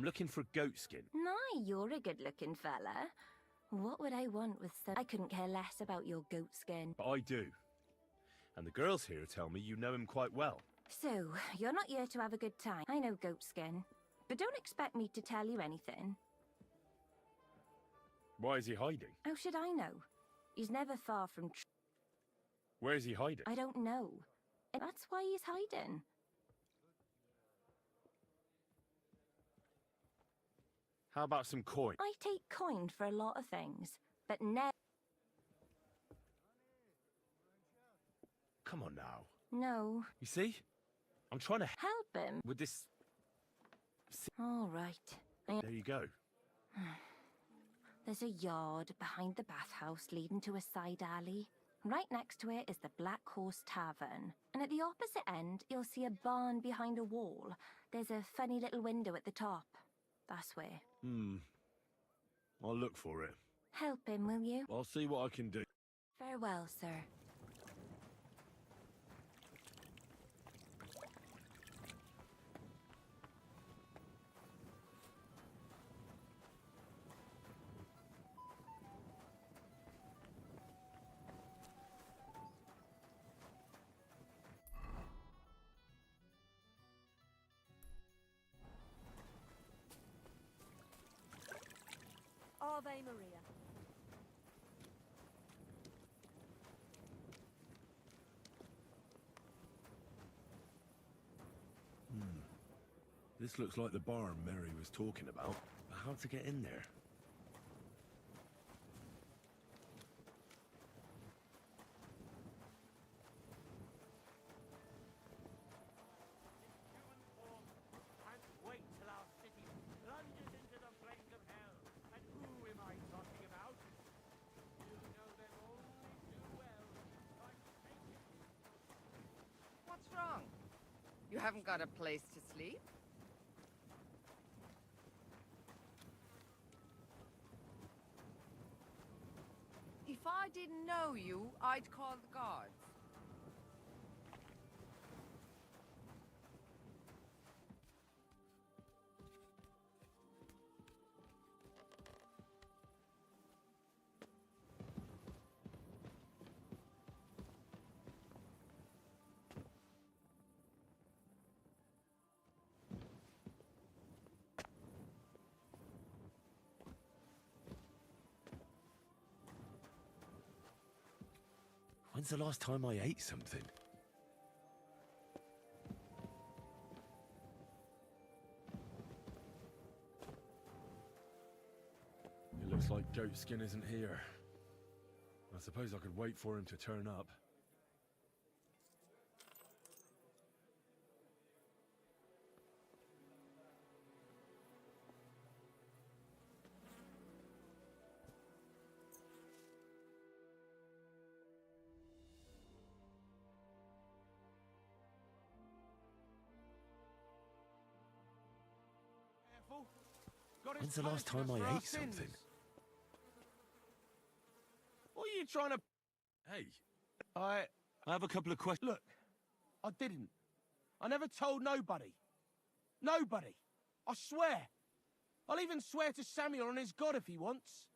I'm looking for goat skin. Nah, you're a good-looking fella. What would I want with some... I couldn't care less about your goat skin. But I do. And the girls here tell me you know him quite well. So, you're not here to have a good time. I know goat skin. But don't expect me to tell you anything. Why is he hiding? How should I know? He's never far from... Where is he hiding? I don't know. And that's why he's hiding. How about some coin? I take coin for a lot of things, but never... Come on now. No. You see? I'm trying to Help him. with this... All right. There you go. There's a yard behind the bathhouse leading to a side alley. Right next to it is the Black Horse Tavern. And at the opposite end, you'll see a barn behind a wall. There's a funny little window at the top. That's where. I'll look for it. Help him, will you? I'll see what I can do. Farewell, sir. Ave Maria. This looks like the barn Mary was talking about. But how to get in there? Wait till our city plunges into the flames of hell. And who am I talking about? You know them only too well. But take it. What's wrong? You haven't got a place to sleep? If I didn't know you, I'd call the guards. When's the last time I ate something? It looks like goat skin isn't here. I suppose I could wait for him to turn up. When's the last time I ate something? What are you trying to... Hey, I have a couple of questions. Look, I didn't. I never told nobody. Nobody. I swear. I'll even swear to Samuel and his God if he wants.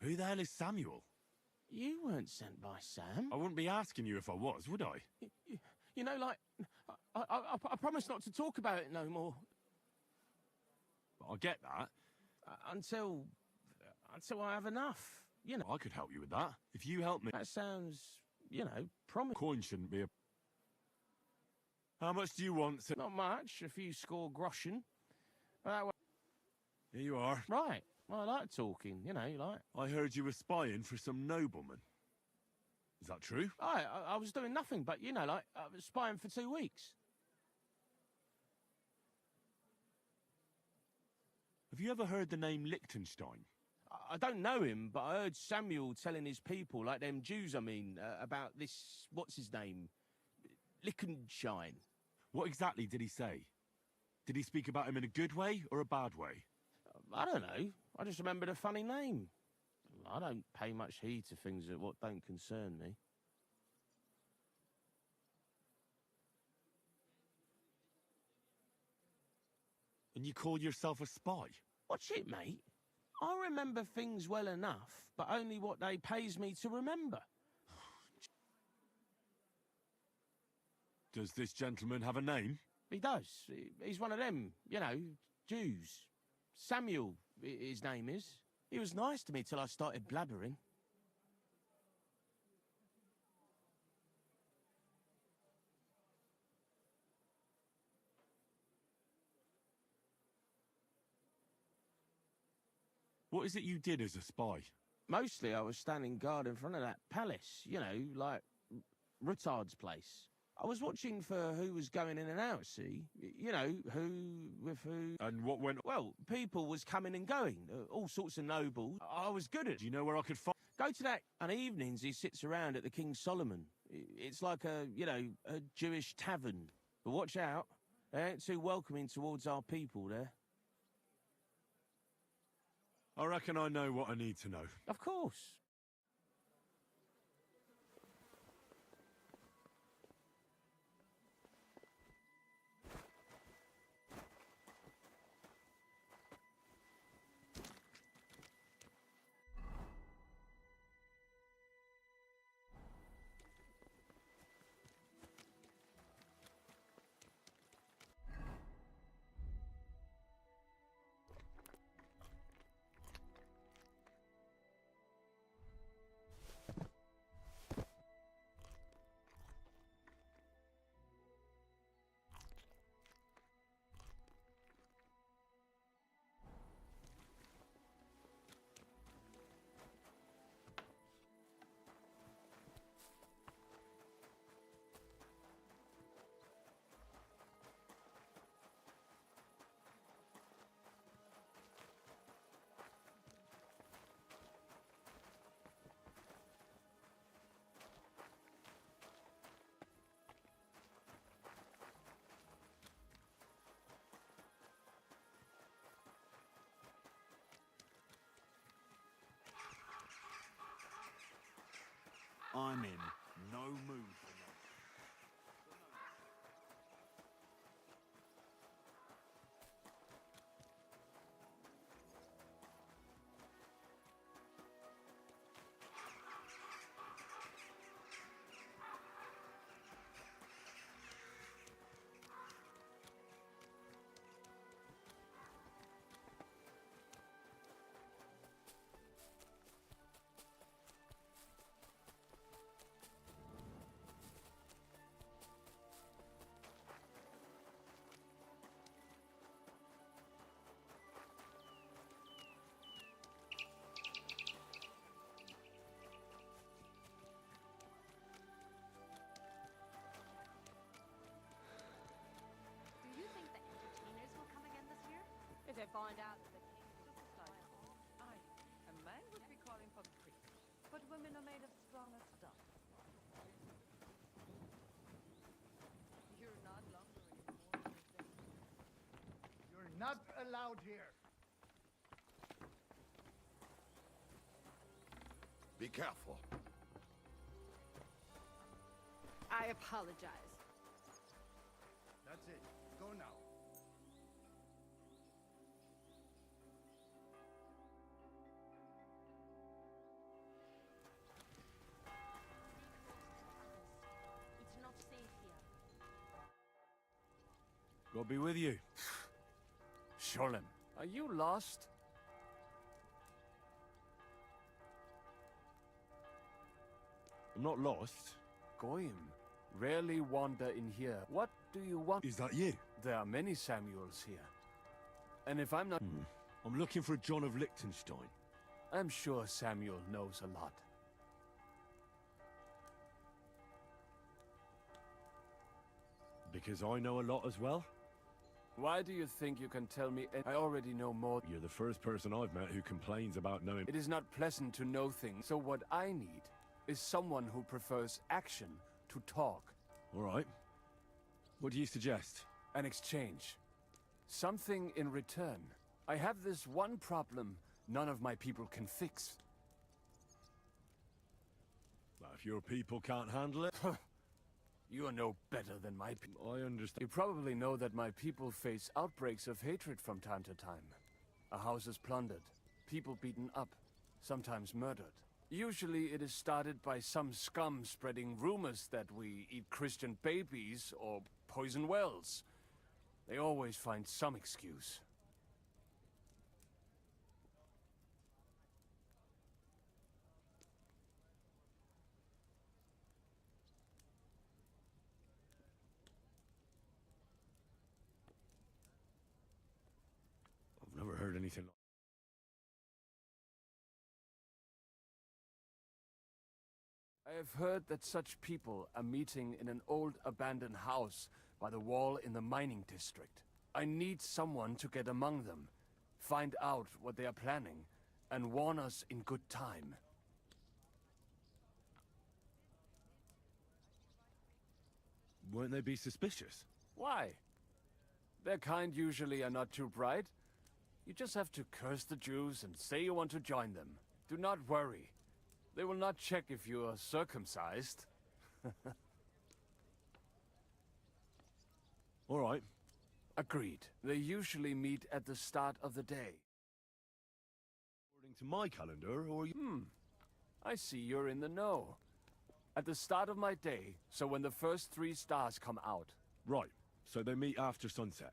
Who the hell is Samuel? You weren't sent by Sam. I wouldn't be asking you if I was, would I? You know, like, I promise not to talk about it no more. I get that. Until I have enough, you know. I could help you with that. If you help me... That sounds, you know, promising. Coin shouldn't be a... How much do you want to... Not much, a few score groschen. Here you are. Right, well, I like talking, you know, like... I heard you were spying for some nobleman. Is that true? I was doing nothing, but, you know, like, I was spying for 2 weeks. Have you ever heard the name Liechtenstein? I don't know him, but I heard Samuel telling his people, like them Jews, I mean, about this, what's his name? Liechtenstein. What exactly did he say? Did he speak about him in a good way or a bad way? I don't know. I just remembered a funny name. I don't pay much heed to things that what don't concern me. And you call yourself a spy? Watch it, mate. I remember things well enough, but only what they pays me to remember. Does this gentleman have a name? He does. He's one of them, you know, Jews. Samuel, his name is. He was nice to me till I started blabbering. What is it you did as a spy? Mostly I was standing guard in front of that palace, you know, like Rutard's place. I was watching for who was going in and out, see? You know, who with who. And what went... Well, people was coming and going, all sorts of nobles. I was good at. Do you know where I could find... Go to that. On evenings, he sits around at the King Solomon. It's like a, you know, a Jewish tavern. But watch out. They ain't too welcoming towards our people there. I reckon I know what I need to know. Of course. I'm in no mood for that. Do you think the entertainers will come again this year? If they find out that the king is Aye, a man would be calling for creep, but women are made of stronger stuff. You're not lumbering anymore. You're not allowed here. Be careful. I apologize. That's it. Go now. God be with you. Chillin, are you lost? I'm not lost. Goyim, rarely wander in here. What do you want? Is that you? There are many Samuels here. And if I'm not... I'm looking for John of Liechtenstein. I'm sure Samuel knows a lot. Because I know a lot as well? Why do you think you can tell me? I already know more. You're the first person I've met who complains about knowing... It is not pleasant to know things, so what I need is someone who prefers action to talk. All right. What do you suggest? An exchange. Something in return. I have this one problem none of my people can fix. Well, if your people can't handle it... You are no better than my people. I understand. You probably know that my people face outbreaks of hatred from time to time. A house is plundered, people beaten up, sometimes murdered. Usually it is started by some scum spreading rumors that we eat Christian babies or poison wells. They always find some excuse. I've never heard anything like... I have heard that such people are meeting in an old abandoned house by the wall in the mining district. I need someone to get among them, find out what they are planning, and warn us in good time. Won't they be suspicious? Why? Their kind usually are not too bright. You just have to curse the Jews and say you want to join them. Do not worry. They will not check if you are circumcised. All right. Agreed. They usually meet at the start of the day. According to my calendar, or you... I see you're in the know. At the start of my day, so when the first 3 stars come out. Right. So they meet after sunset.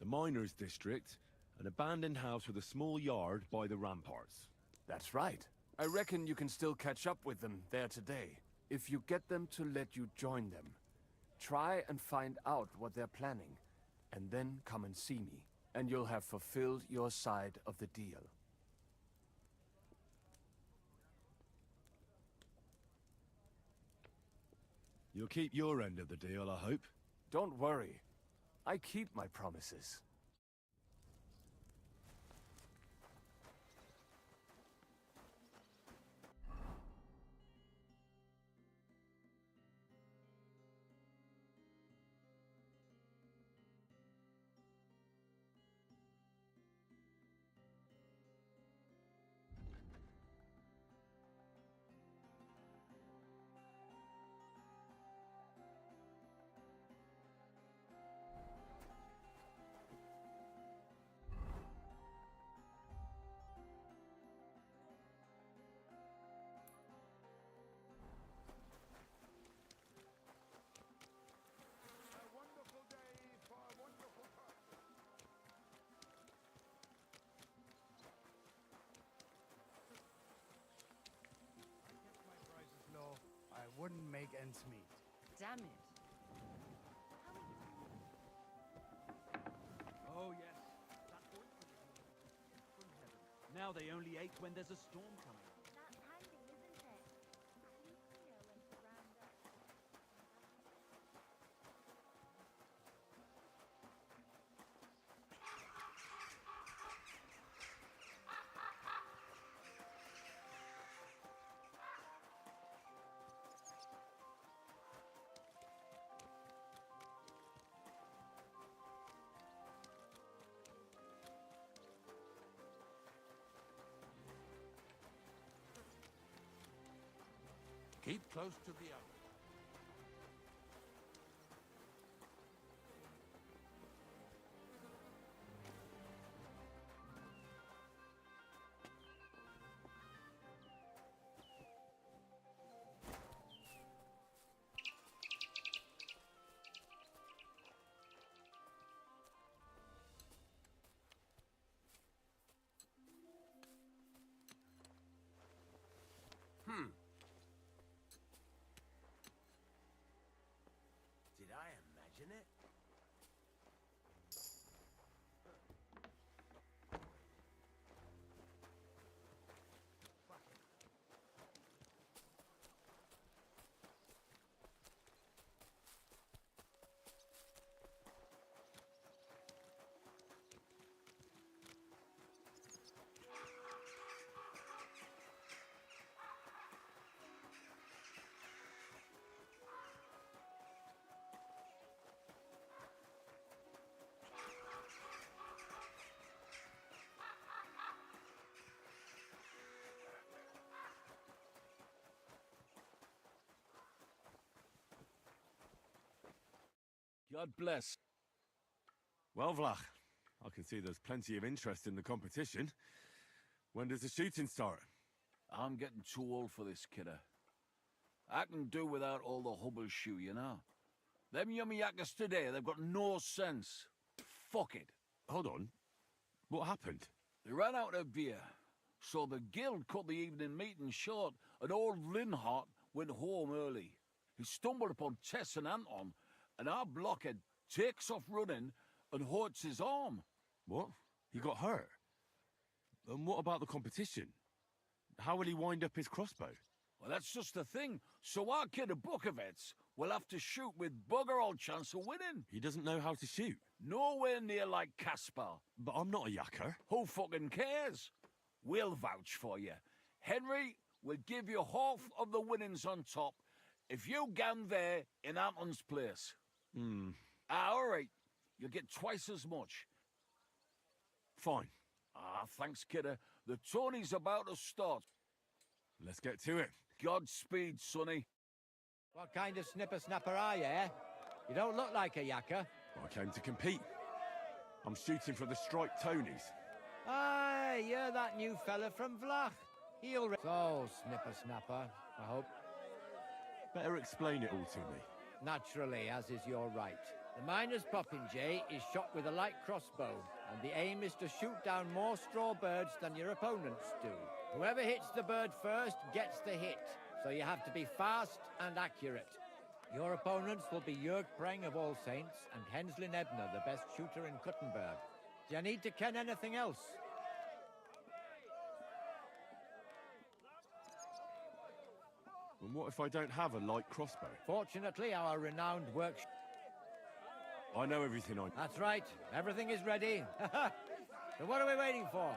The miners' district, an abandoned house with a small yard by the ramparts. That's right. I reckon you can still catch up with them there today, if you get them to let you join them. Try and find out what they're planning, and then come and see me, and you'll have fulfilled your side of the deal. You'll keep your end of the deal, I hope. Don't worry. I keep my promises. Wouldn't make ends meet. Damn it. Oh, yes. That ointment from heaven. Now they only ache when there's a storm coming. That's handy, isn't it? At least we know when to round up. Keep close to the oven. God bless. Well, Vlach, I can see there's plenty of interest in the competition. When does the shooting start? I'm getting too old for this, kidder. I can do without all the hubble shoe, you know. Them yummy yakkers today, they've got no sense. Fuck it. Hold on. What happened? They ran out of beer, so the guild cut the evening meeting short, and old Linhart went home early. He stumbled upon Tess and Anton, and our blockhead takes off running and hurts his arm. What? He got hurt? And what about the competition? How will he wind up his crossbow? Well, that's just the thing. So our kid of Bukovets will have to shoot with bugger all chance of winning. He doesn't know how to shoot. Nowhere near like Caspar. But I'm not a yakker. Who fucking cares? We'll vouch for you. Henry will give you half of the winnings on top if you gang there in Anton's place. All right. You'll get twice as much. Fine. Thanks, kidder. The tourney's about to start. Let's get to it. Godspeed, sonny. What kind of snipper-snapper are you, eh? You don't look like a yakker. I came to compete. I'm shooting for the Strike Tonys. Aye, you're that new fella from Vlach. He'll... So, snipper-snapper, I hope. Better explain it all to me. Naturally, as is your right. The miner's popinjay is shot with a light crossbow, and the aim is to shoot down more straw birds than your opponents do. Whoever hits the bird first gets the hit, so you have to be fast and accurate. Your opponents will be Jörg Preng of All Saints and Henslin Ebner, the best shooter in Kuttenberg. Do you need to ken anything else? And what if I don't have a light crossbow? Fortunately, our renowned work... I know everything I... That's right. Everything is ready. So what are we waiting for?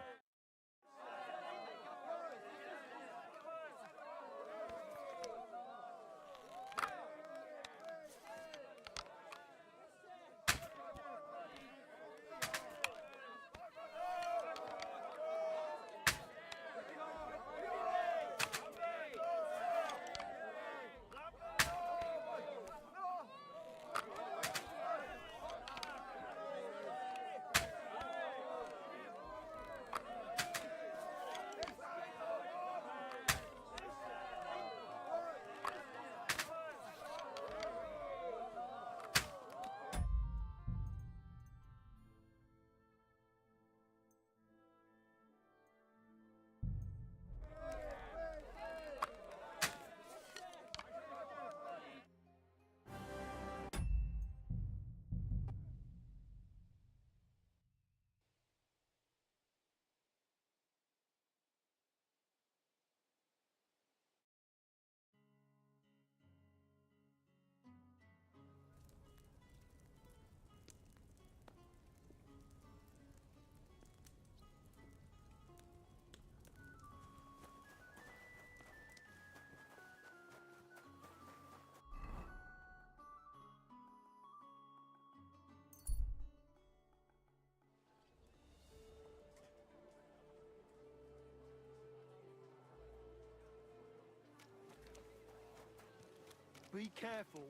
Be careful.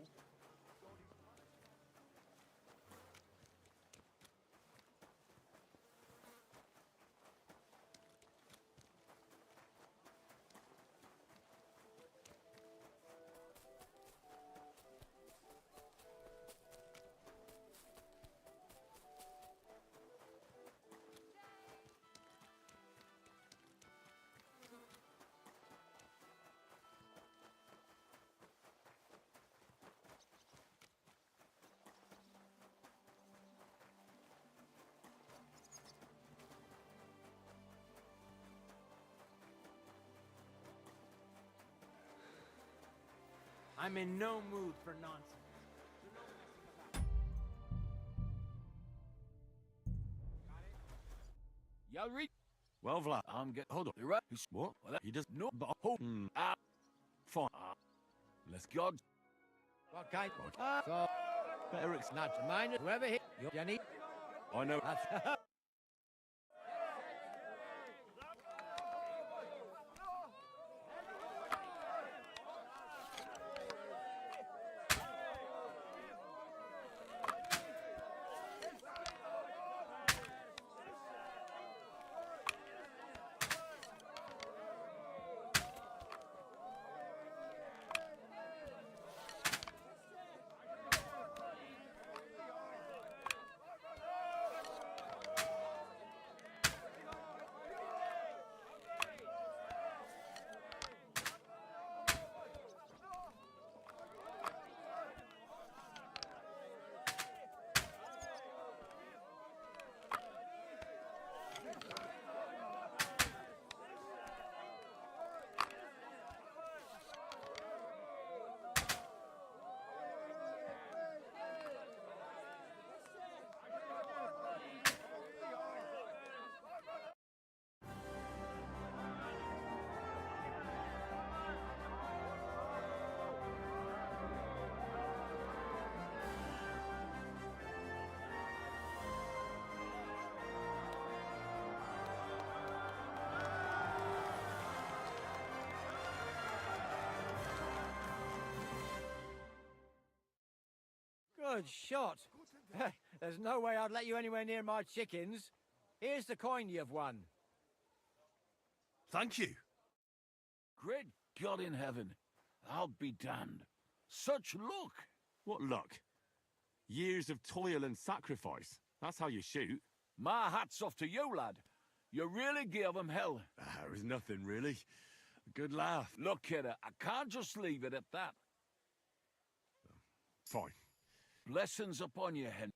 I'm in no mood for nonsense. Y'all read? Well, Vlad, I'm get. hold on. You're right. What? Well, He does... no. But... Oh. Fine. Let's go. What kind? Okay. So, Better ex... not mine. Whoever hit you, Jenny. I know... That's... Good shot. There's no way I'd let you anywhere near my chickens. Here's the coin you've won. Thank you. Great God in heaven. I'll be damned. Such luck. What luck? Years of toil and sacrifice. That's how you shoot. My hat's off to you, lad. You really gave 'em hell. It was nothing, really. A good laugh. Look, kidder, I can't just leave it at that. Fine. Blessings upon you, Henry.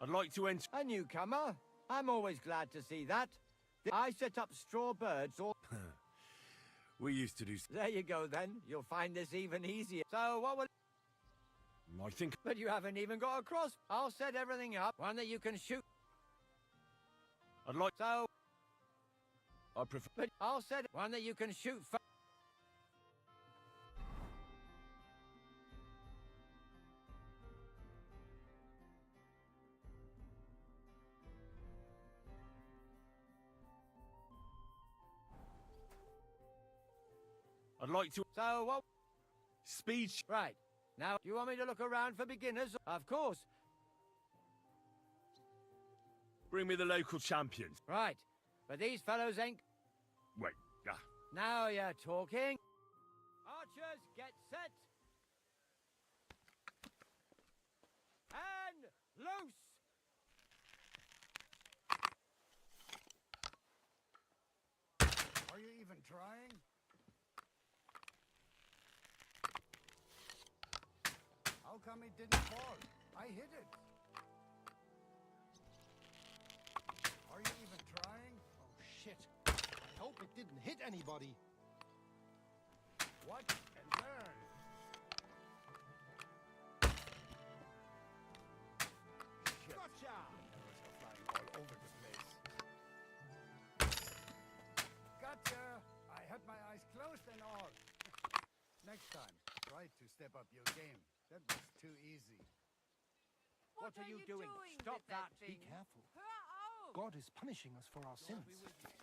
I'd like to enter. A newcomer? I'm always glad to see that. I set up straw birds all... We used to do... There you go, then. You'll find this even easier. So, what will... I think... But you haven't even got a cross. I'll set everything up. One that you can shoot. I'd like... So... I prefer... But I'll set one that you can shoot... I'd like to... So, what... Speed... Right. Now, do you want me to look around for beginners? Of course. Bring me the local champions. Right. But these fellows ain't... Wait. Now you're talking. Archers, get set. And loose. Are you even trying? How come it didn't fall? I hit it. Are you even trying? Oh, shit. I hope it didn't hit anybody. Watch and learn. Shit. Gotcha! Arrows are flying all over the place. Gotcha! I had my eyes closed and all. Next time, try to step up your game. That was too easy. What are you doing? with Stop that. thing? Be careful. Oh! God is punishing us for our sins. Guten Tag.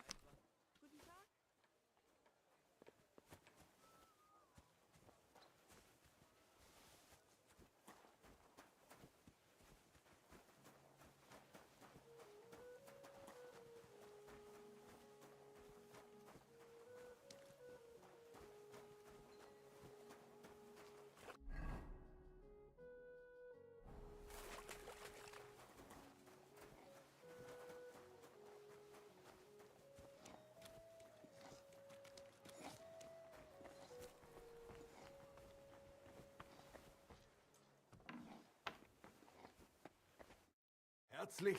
Herzlich.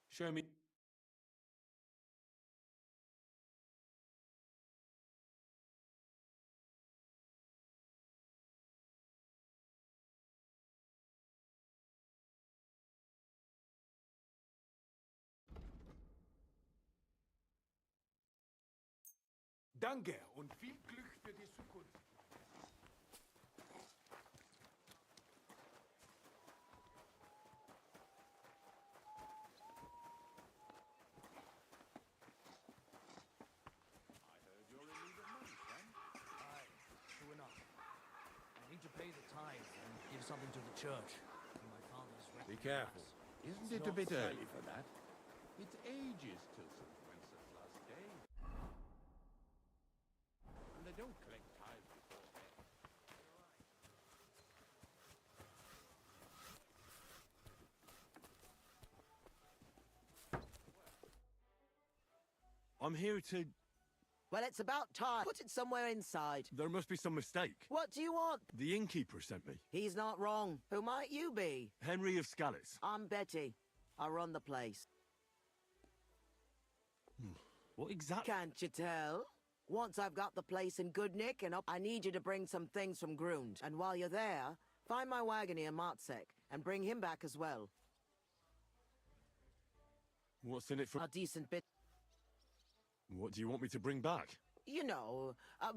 Show me. Danke und viel Glück für die Zukunft. True enough. I need to pay the tithe and give something to the church. For my father's Be careful. Isn't it a bit early for that? It's ages till St. Vincent's last day. And they don't collect tithes before then. I'm here to... Well, it's about time. Put it somewhere inside. There must be some mistake. What do you want? The innkeeper sent me. He's not wrong. Who might you be? Henry of Scallis. I'm Betty. I run the place. What exactly? Can't you tell? Once I've got the place in good nick and up, I need you to bring some things from Grund. And while you're there, find my wagoner Matsek and bring him back as well. What's in it for... A decent bit. What do you want me to bring back? You know,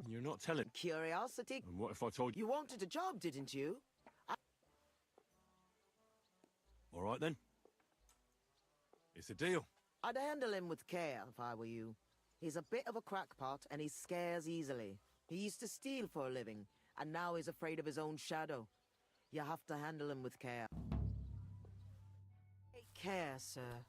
You're not telling. curiosity. And what if I told you? You wanted a job, didn't you? All right then. It's a deal. I'd handle him with care if I were you. He's a bit of a crackpot and he scares easily. He used to steal for a living, and now he's afraid of his own shadow. You have to handle him with care. Take care, sir.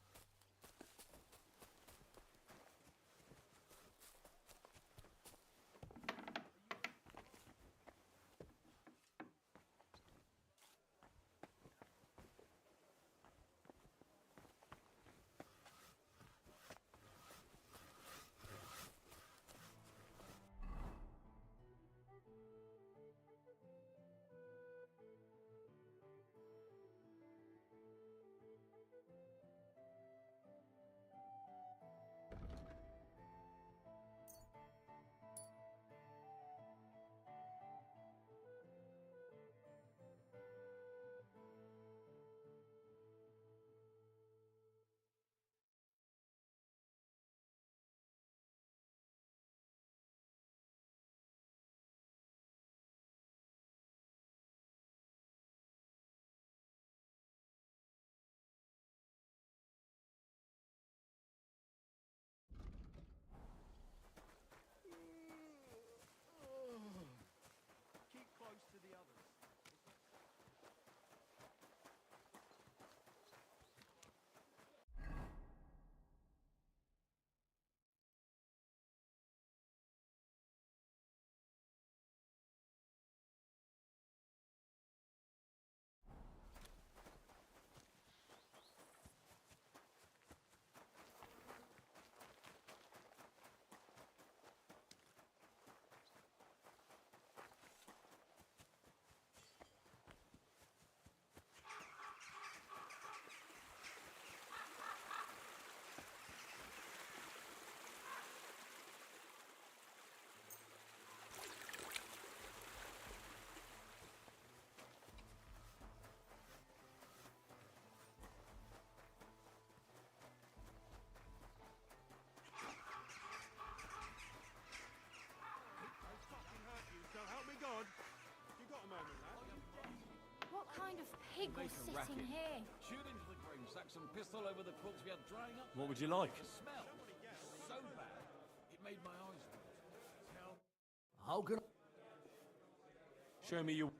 we go sitting here? Shoot into the green, sack some pistol over the quilts we had drying up. What would you like? The smell. So bad, it made my eyes water. How can Show me your...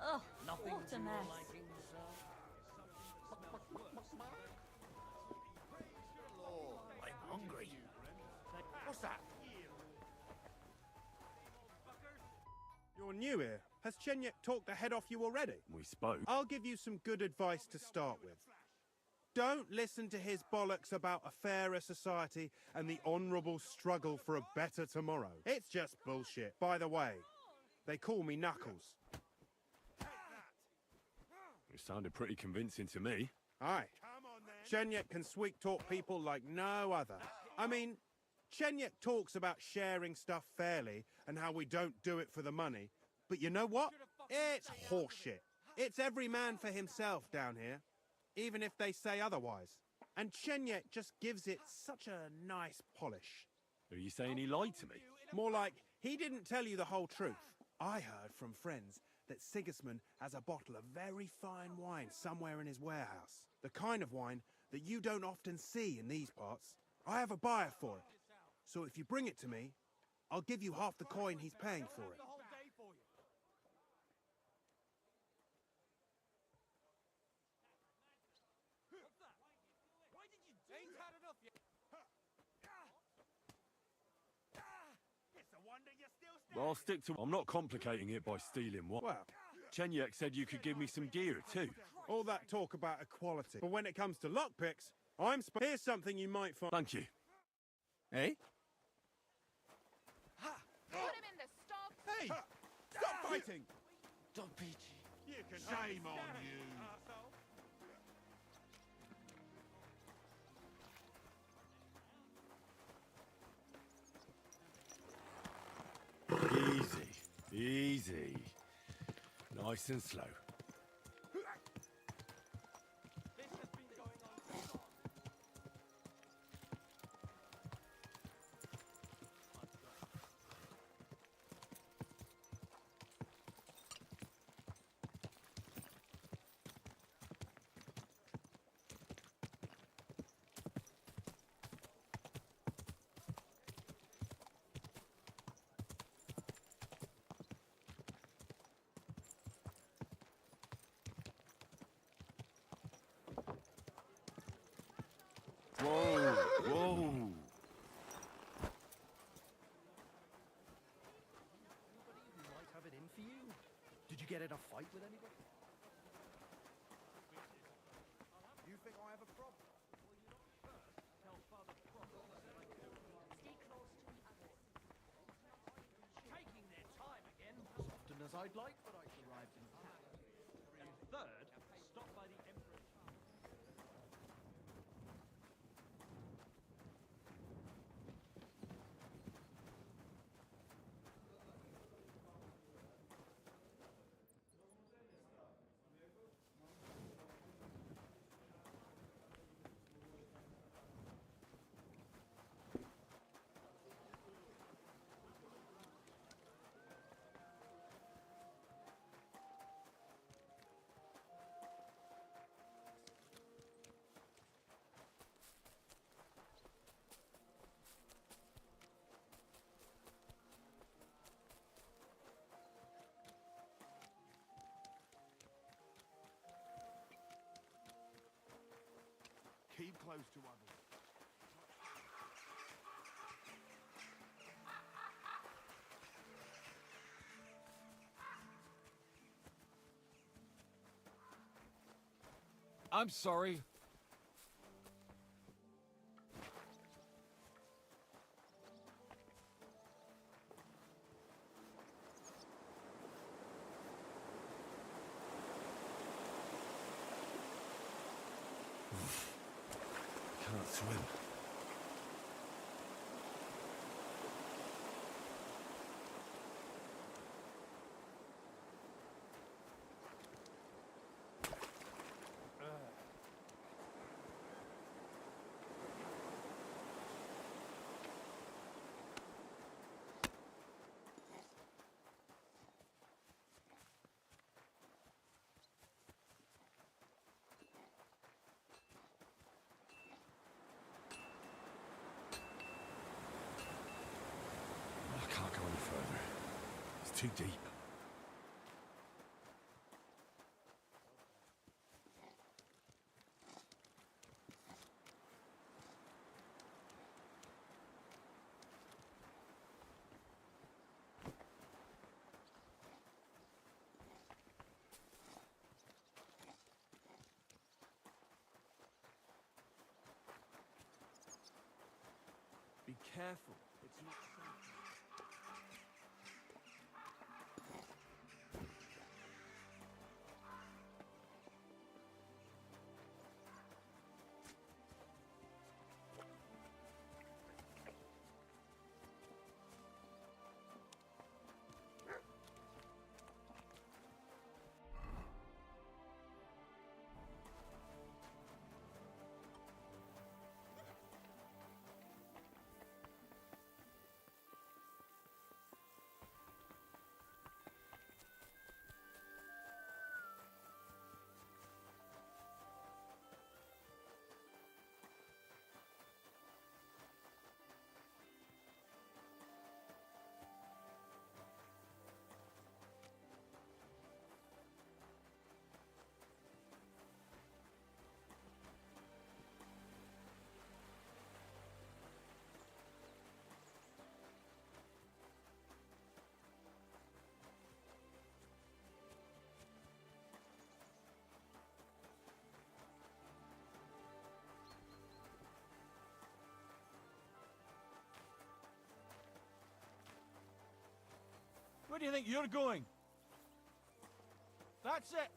Oh, nothing what to a your mess. liking, sir? I'm hungry. What's that? You're new here. Has Chenyek talked the head off you already? We spoke. I'll give you some good advice to start with. Don't listen to his bollocks about a fairer society and the honourable struggle for a better tomorrow. It's just bullshit. By the way, they call me Knuckles. It sounded pretty convincing to me. Aye. Chenyek can sweet-talk people like no other. I mean, Chenyek talks about sharing stuff fairly and how we don't do it for the money. But you know what? It's horseshit. It's every man for himself down here, even if they say otherwise. And Chenyek just gives it such a nice polish. Are you saying he lied to me? More like, he didn't tell you the whole truth. I heard from friends that Sigismund has a bottle of very fine wine somewhere in his warehouse. The kind of wine that you don't often see in these parts. I have a buyer for it. So if you bring it to me, I'll give you half the coin he's paying for it. Well, I'll stick to... I'm not complicating it by stealing what... Well, Chenyek said you could give me some gear, too. all that talk about equality. But when it comes to lockpicks, here's something you might find... Thank you. Eh? Put him in the stop. Hey! Stop fighting! Don't peachy. Shame on you. Easy. Easy. Nice and slow. Whoa, whoa. Anybody who might have it in for you? Did you get in a fight with anybody? You think I have a problem? Tell Father Proper that I Stay close to the others. taking their time again as often as I'd like, but I arrived in time. And third, stop by the Emperor. Keep close to others. I'm sorry. Can't swim. too deep. Be careful. It's not safe. Where do you think you're going? That's it.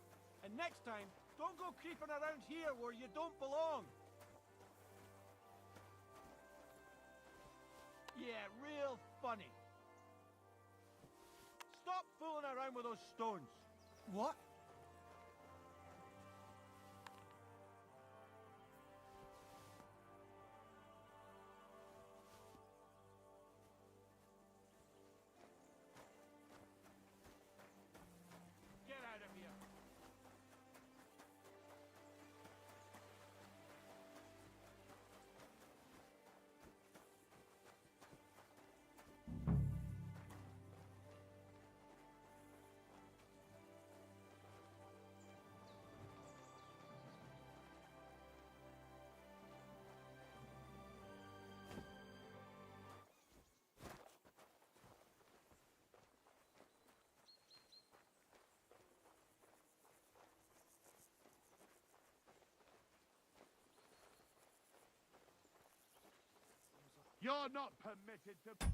And next time, don't go creeping around here where you don't belong. Yeah, real funny. Stop fooling around with those stones. What? Get out of here. You're not permitted to...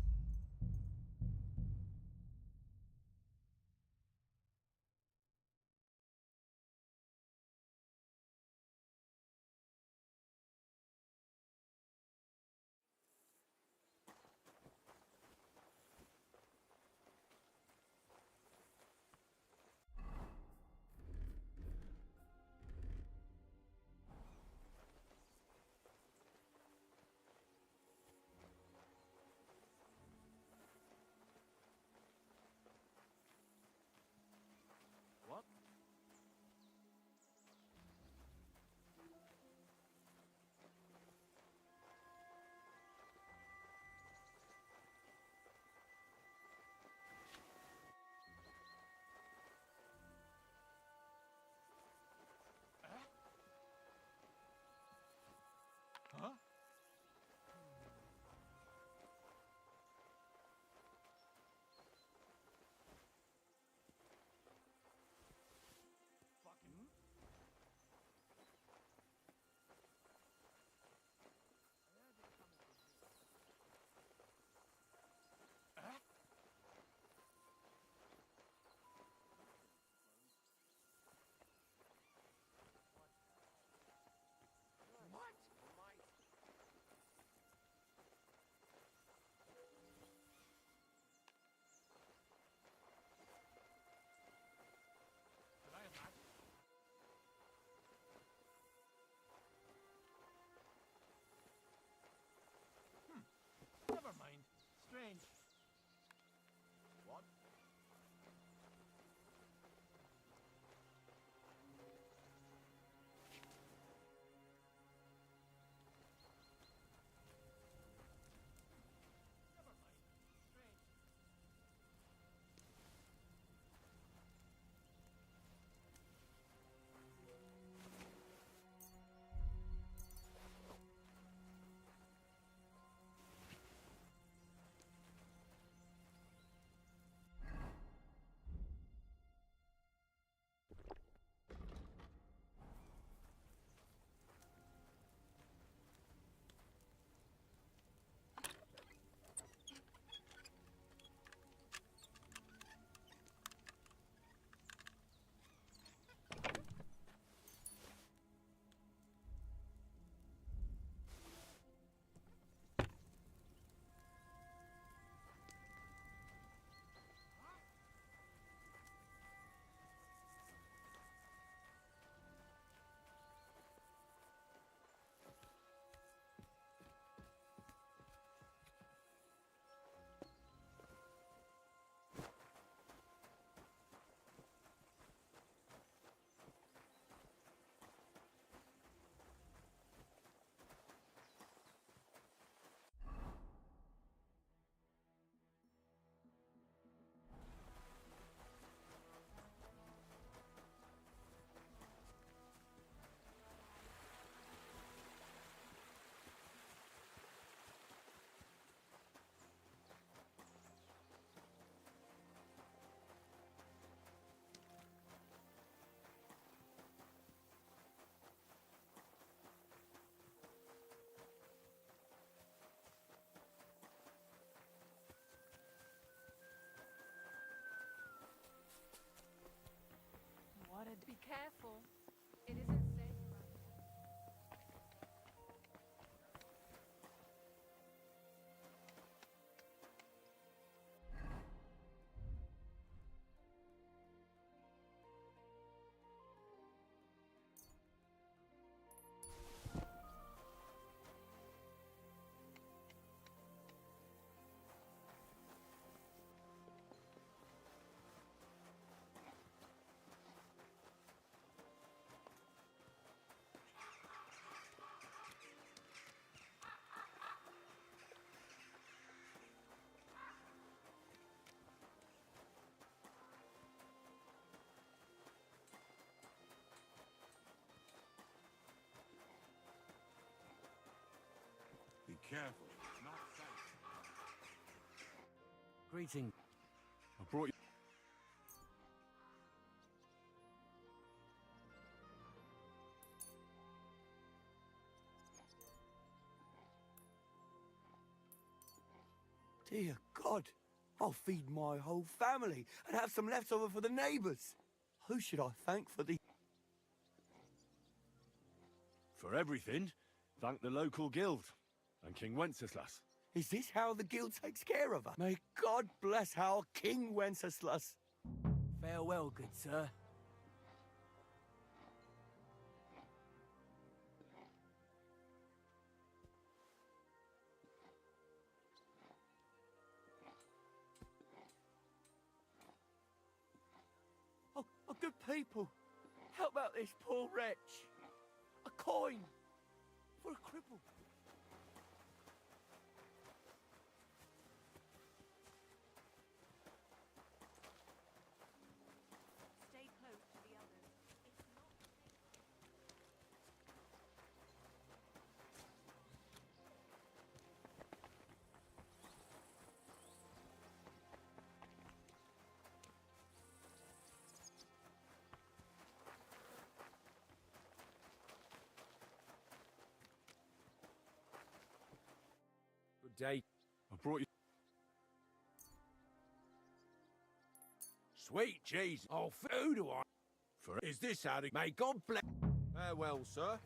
Be careful. It isn't safe around here. Be careful. It's not safe. Greeting. I brought you. Dear God, I'll feed my whole family and have some leftover for the neighbours. Who should I thank for the... For everything, thank the local guild and King Wenceslas. Is this how the guild takes care of her? May God bless our King Wenceslas. Farewell, good sir. Oh, good people. Help out this poor wretch. A coin for a cripple. Stay close to the others. It's not Good day. I brought you. Sweet Jesus. Oh, who do I... For... Is this how to... May God bless... Farewell, sir.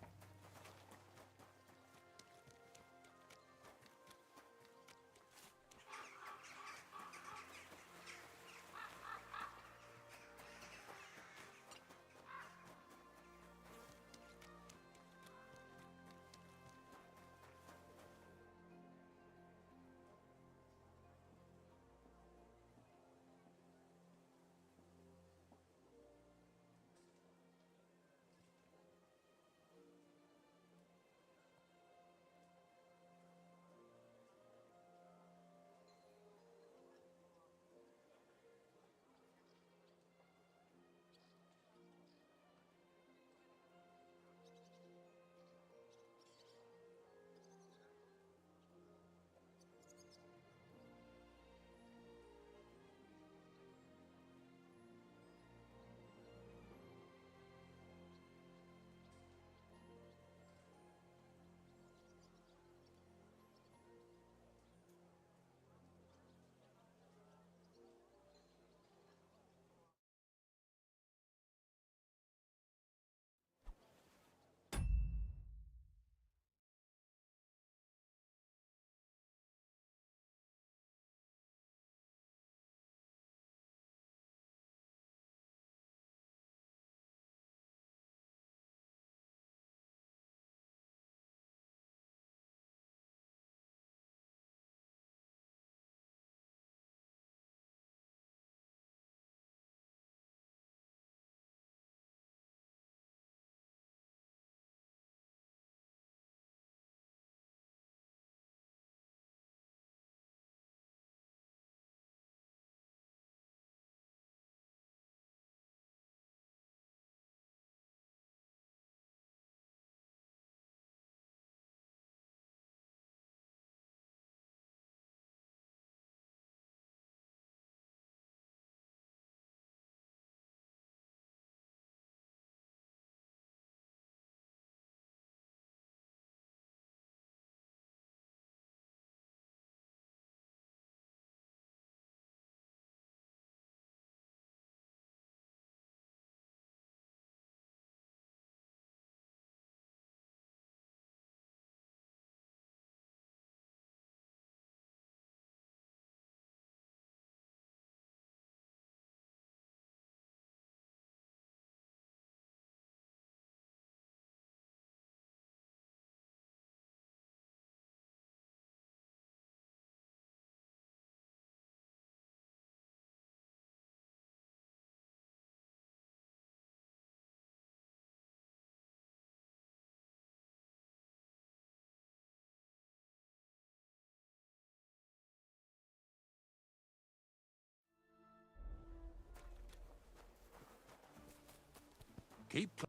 Keep.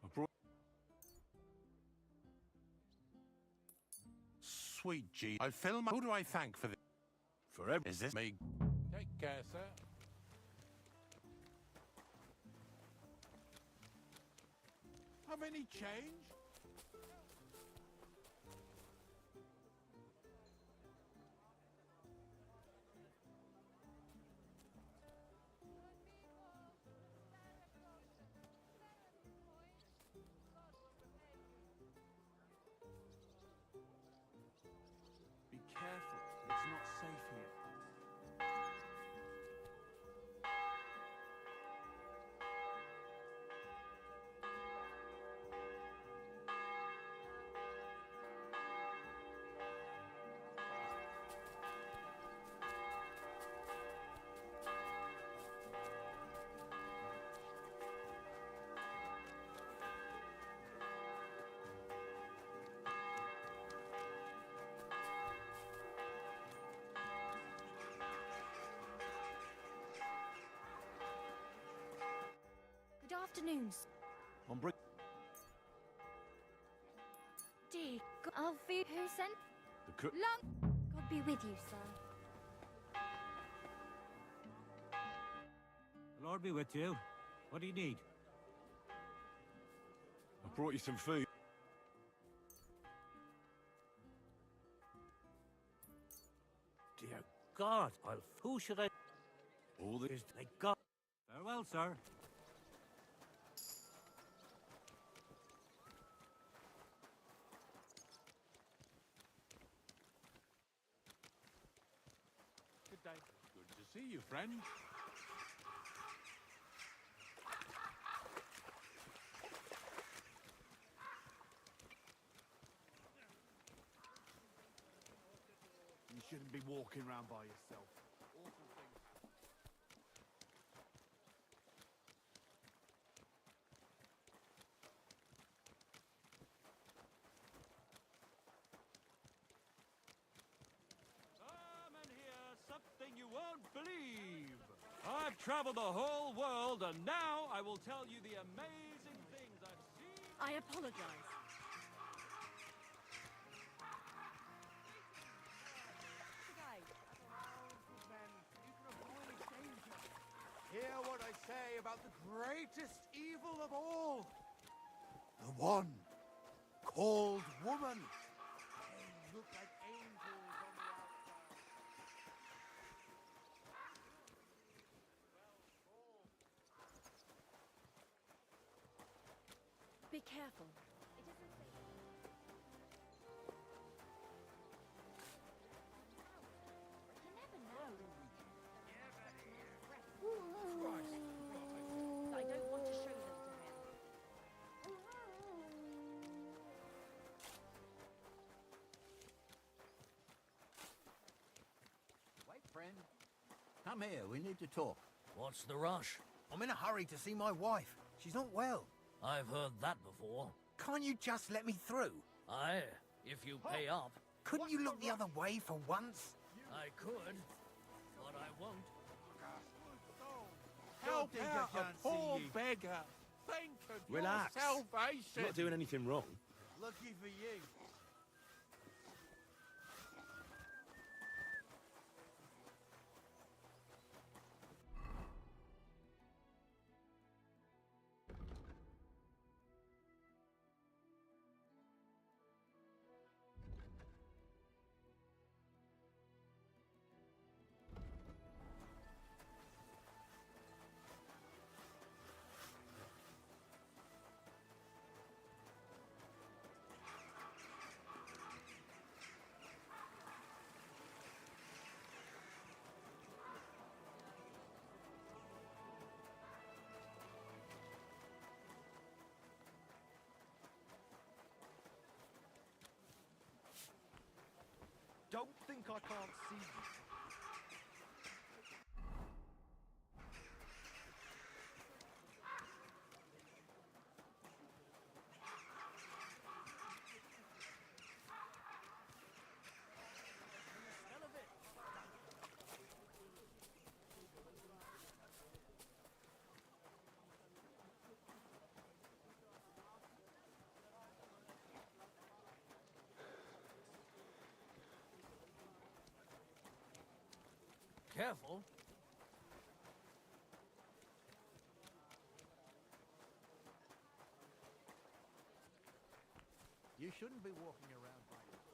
I brought... Sweet G. I'll fill my. Who do I thank for this? For every... Is this me? Take care, sir. Have any change? Be careful. It's not safe here. Good afternoon. I'm bring... Dear God, Alfie, who sent? The cook... Long. God be with you, sir. The Lord be with you. What do you need? I brought you some food. Dear God, who should I... All this... Thank God. Farewell, sir. Good day. Good to see you, friend. You shouldn't be walking around by yourself. Awful thing. Come and hear something you won't believe. I've traveled the whole world, and now I will tell you the amazing things I've seen. I apologize. Hear what I say about the greatest evil of all. The one called woman. They look like angels on the outside. Be careful. You never know. I don't want to show them to him. Wait, friend. Come here, we need to talk. What's the rush? I'm in a hurry to see my wife. She's not well. I've heard that before. Can't you just let me through? Aye, if you pay up. Couldn't you look the other way for once? I could, but I won't. Help think out I a can't poor see you. beggar. Think of Relax. your salvation. I'm not doing anything wrong. Lucky for you. Don't think I can't see you. careful. You shouldn't be walking around by yourself.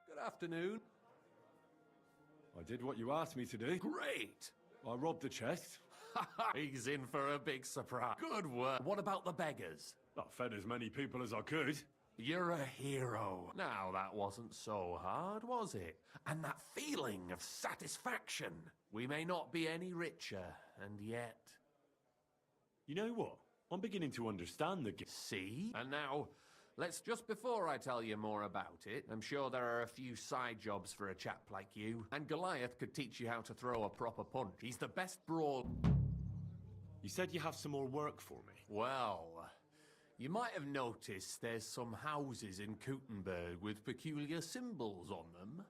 Good afternoon. I did what you asked me to do. Great! I robbed the chest. He's in for a big surprise. Good work. What about the beggars? I fed as many people as I could. You're a hero. Now, that wasn't so hard, was it? And that feeling of satisfaction. We may not be any richer, and yet... You know what? I'm beginning to understand the... See? And now, just before I tell you more about it, I'm sure there are a few side jobs for a chap like you. And Goliath could teach you how to throw a proper punch. He's the best brawl... You said you have some more work for me. Well... You might have noticed there's some houses in Kuttenberg with peculiar symbols on them.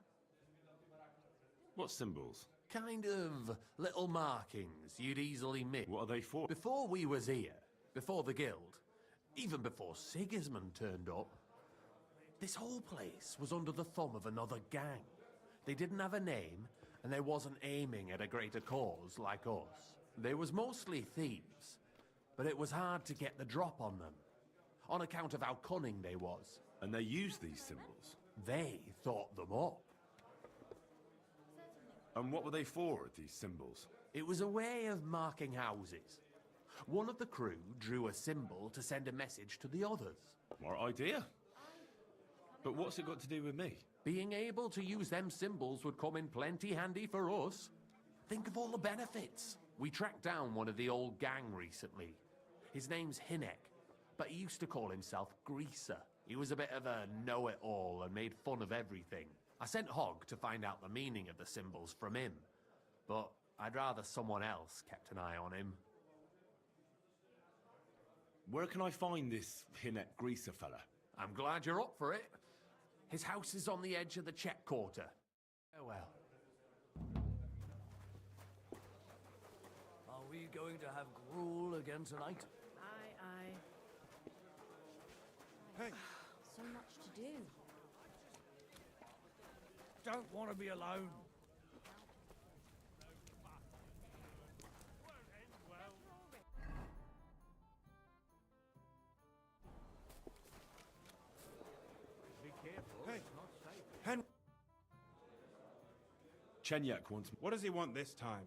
What symbols? Kind of little markings you'd easily miss. What are they for? Before we was here, before the guild, even before Sigismund turned up, this whole place was under the thumb of another gang. They didn't have a name, and they wasn't aiming at a greater cause like us. They was mostly thieves, but it was hard to get the drop on them, on account of how cunning they was. And they used these symbols? They thought them up. And what were they for, these symbols? It was a way of marking houses. One of the crew drew a symbol to send a message to the others. Smart idea. But what's it got to do with me? Being able to use them symbols would come in plenty handy for us. Think of all the benefits. We tracked down one of the old gang recently. His name's Hinek, but he used to call himself Greaser. He was a bit of a know-it-all and made fun of everything. I sent Hogg to find out the meaning of the symbols from him, but I'd rather someone else kept an eye on him. Where can I find this Hinek Greaser fella? I'm glad you're up for it. His house is on the edge of the Czech Quarter. Oh well. Are we going to have gruel again tonight? Aye. Hey. So much to do. Don't want to be alone. Be careful. Hey. It's not safe. Henry. Chenyek wants... What does he want this time?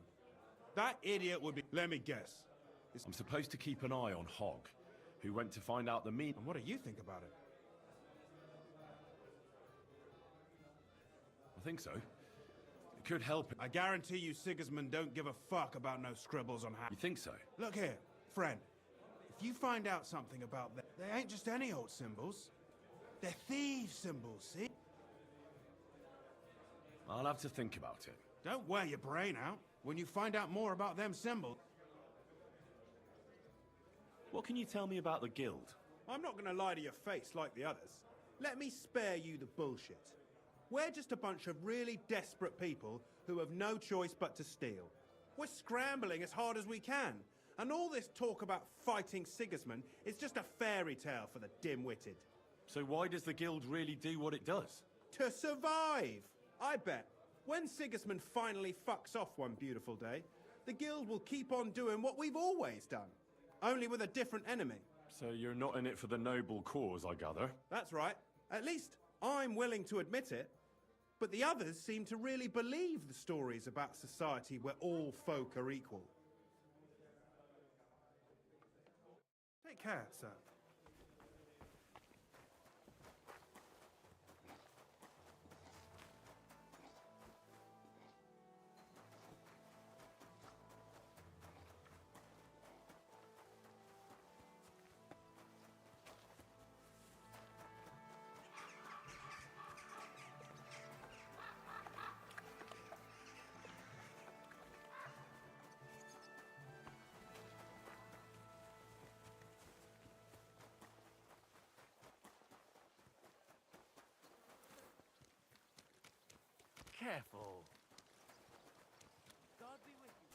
That idiot would be... Let me guess. I'm supposed to keep an eye on Hogg, who went to find out the meaning... And what do you think about it? I think so. It could help. I guarantee you Sigismund don't give a fuck about no scribbles on how... You think so? Look here, friend. If you find out something about them, they ain't just any old symbols. They're thieves' symbols, see? I'll have to think about it. Don't wear your brain out. When you find out more about them symbols... What can you tell me about the guild? I'm not gonna lie to your face like the others. Let me spare you the bullshit. We're just a bunch of really desperate people who have no choice but to steal. We're scrambling as hard as we can. And all this talk about fighting Sigismund is just a fairy tale for the dim-witted. So why does the guild really do what it does? To survive! I bet. When Sigismund finally fucks off one beautiful day, the guild will keep on doing what we've always done. Only with a different enemy. So you're not in it for the noble cause, I gather? That's right. At least I'm willing to admit it. But the others seem to really believe the stories about society where all folk are equal. Take care, sir. careful. God be with you.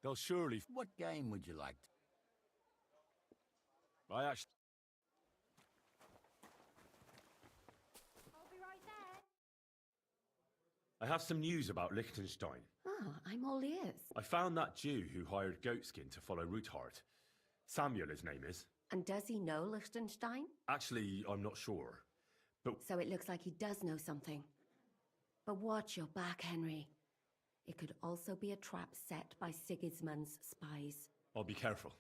They'll surely... What game would you like? I actually... I'll be right there. I have some news about Liechtenstein. Oh, I'm all ears. I found that Jew who hired Goatskin to follow Ruthard. Samuel, his name is. And does he know Liechtenstein? Actually, I'm not sure. But So it looks like he does know something. But watch your back, Henry. It could also be a trap set by Sigismund's spies. I'll be careful.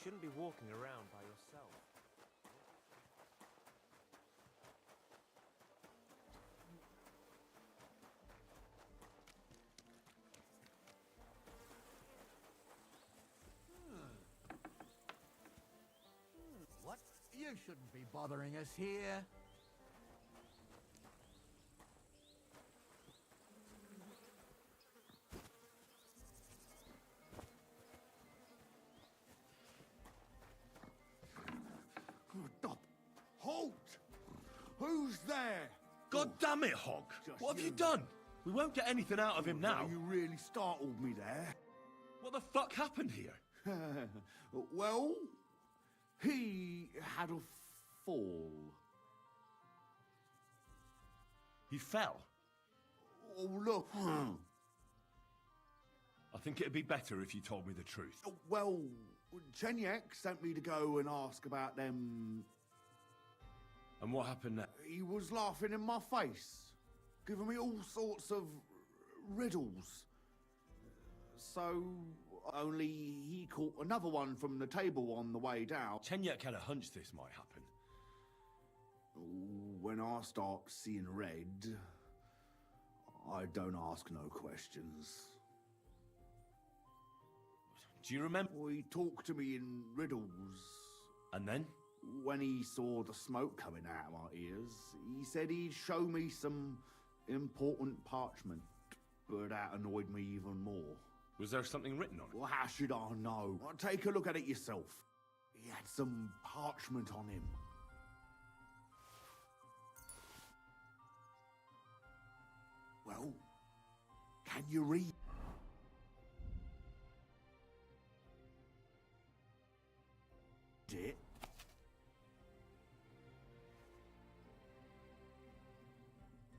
shouldn't be walking around by yourself. What? You shouldn't be bothering us here. Stop! Halt! Who's there? God damn it, Hog! What have you done? We won't get anything out of him now. You really startled me there. What the fuck happened here? Well, he had a fall. He fell? Oh, look. I think it'd be better if you told me the truth. Well, Chenyek sent me to go and ask about them. And what happened next? He was laughing in my face, giving me all sorts of riddles. So, only he caught another one from the table on the way down. Chenyek had a hunch this might happen. When I start seeing red, I don't ask no questions. Do you remember? He talked to me in riddles. And then? When he saw the smoke coming out of my ears, he said he'd show me some important parchment, but that annoyed me even more. Was there something written on it? Well, how should I know? Take a look at it yourself. He had some parchment on him. Well, can you read it?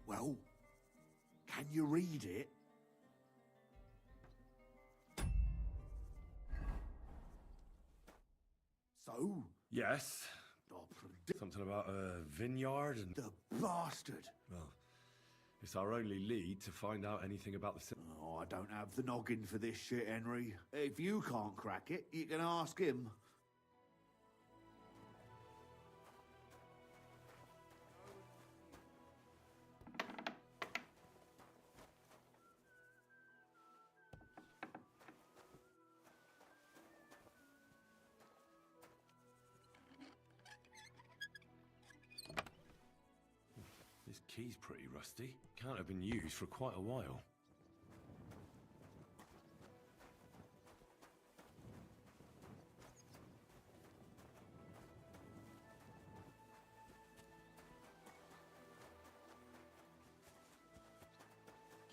Well, can you read it? So? Yes. Something about a vineyard and... The bastard! Well, it's our only lead to find out anything about the... Oh, I don't have the noggin for this shit, Henry. If you can't crack it, you can ask him. This key's pretty rusty. Can't have been used for quite a while.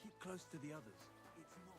Keep close to the others. It's not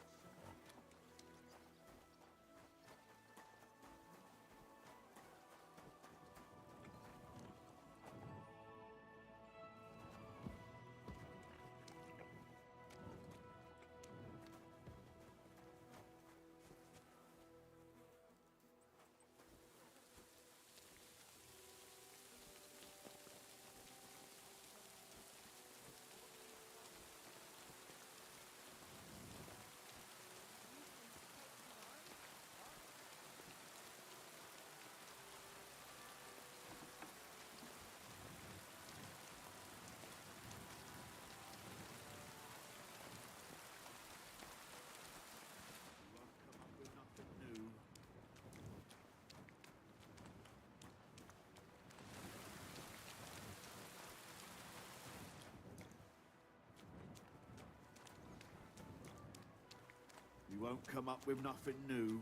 You won't come up with nothing new.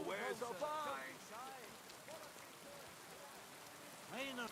wares are fine. Ain't no...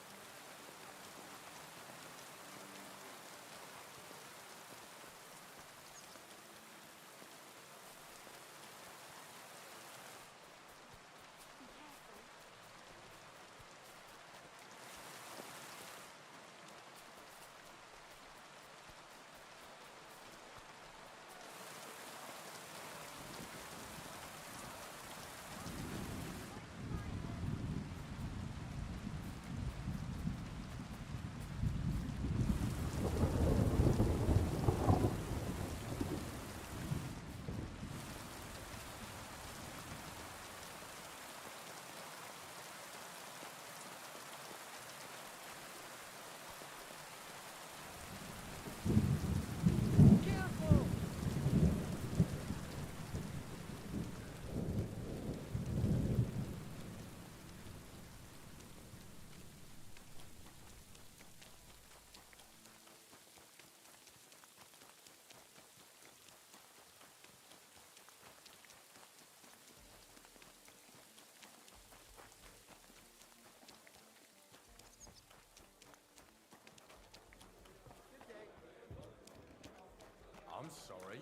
I'm sorry.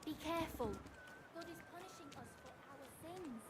Be careful. God is punishing us for our sins.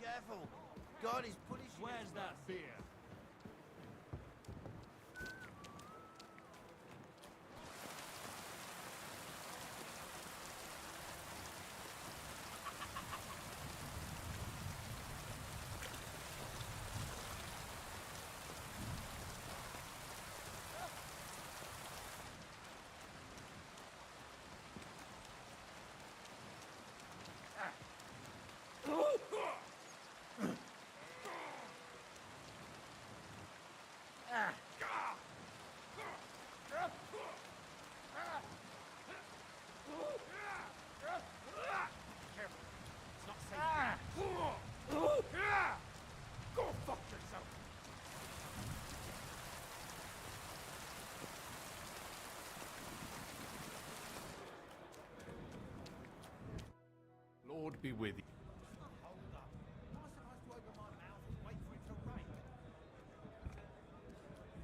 Careful. God is punishing you. Where's that beer? Go fuck yourself. Lord be with you.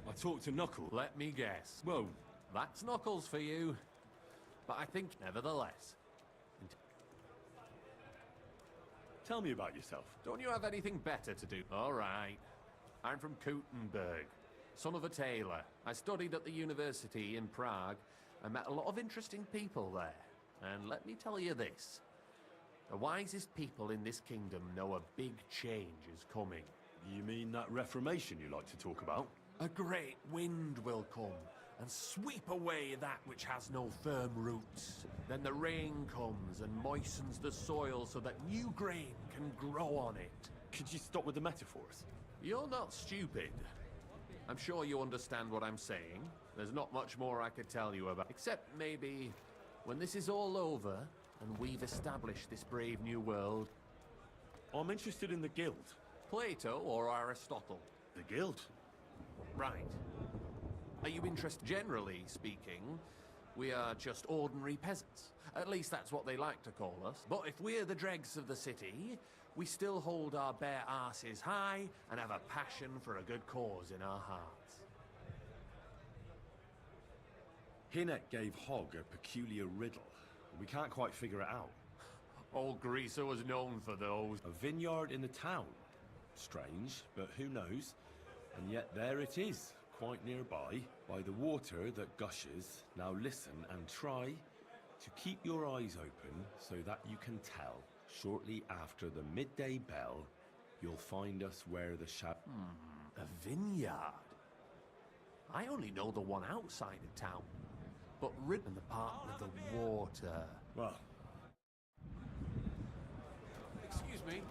I talked to Knuckles. Let me guess. Whoa. That's Knuckles for you. But I think, nevertheless. Tell me about yourself. Don't you have anything better to do? All right. I'm from Kuttenberg, son of a tailor. I studied at the university in Prague and met a lot of interesting people there. And let me tell you this. The wisest people in this kingdom know a big change is coming. You mean that reformation you like to talk about? A great wind will come and sweep away that which has no firm roots. Then the rain comes and moistens the soil so that new grain can grow on it. Could you stop with the metaphors? You're not stupid. I'm sure you understand what I'm saying. There's not much more I could tell you about, except maybe when this is all over and we've established this brave new world. I'm interested in the guild. Plato or Aristotle? The guild? Right. Are you interested? Generally speaking, we are just ordinary peasants. At least that's what they like to call us. But if we're the dregs of the city, we still hold our bare asses high and have a passion for a good cause in our hearts. Hinnek gave Hogg a peculiar riddle. We can't quite figure it out. Old Greaser was known for those. A vineyard in the town. Strange, but who knows? And yet there it is, quite nearby, by the water that gushes. Now listen and try to keep your eyes open so that you can tell. Shortly after the midday bell, you'll find us where the A vineyard? I only know the one outside of town. But written the part with the water. Well. Excuse me.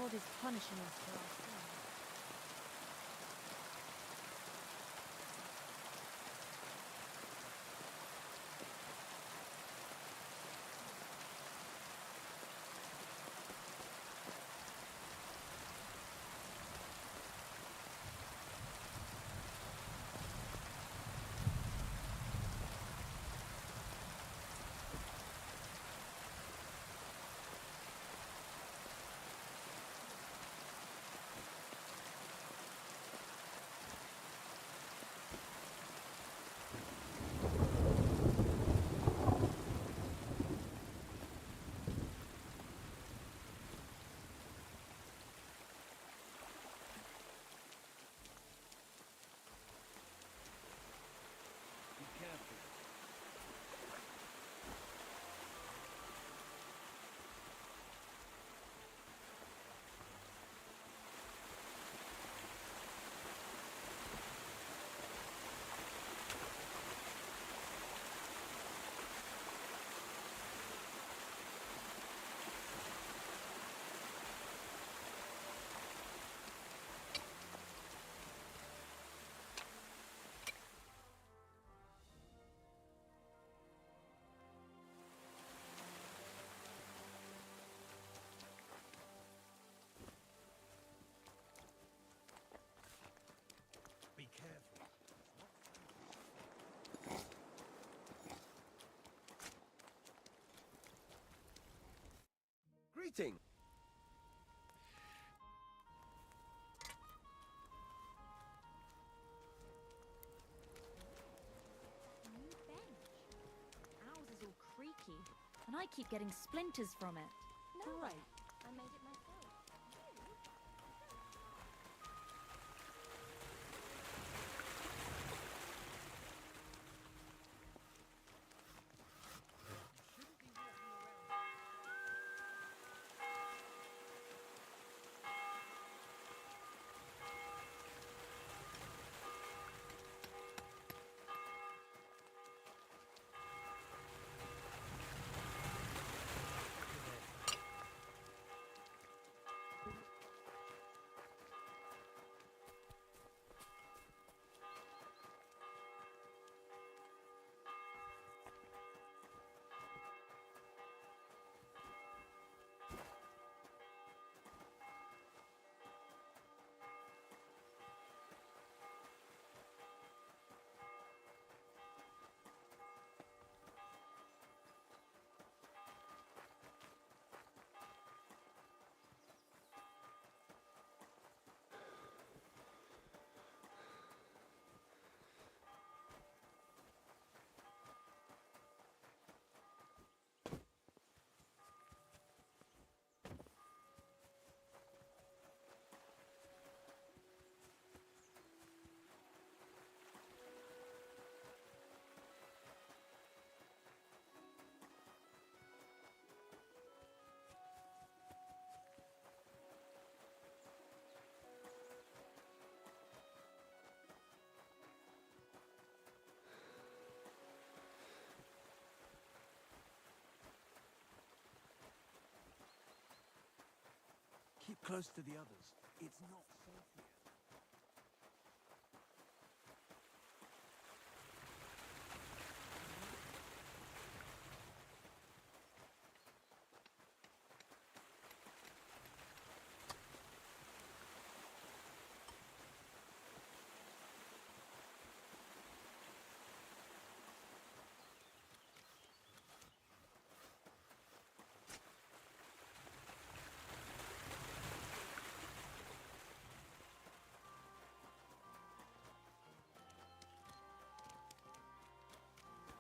God is punishing us for our sins. Be careful. Greeting. New bench. Ours is all creaky, and I keep getting splinters from it. No, Great. I made it myself. Keep close to the others. It's not safe here.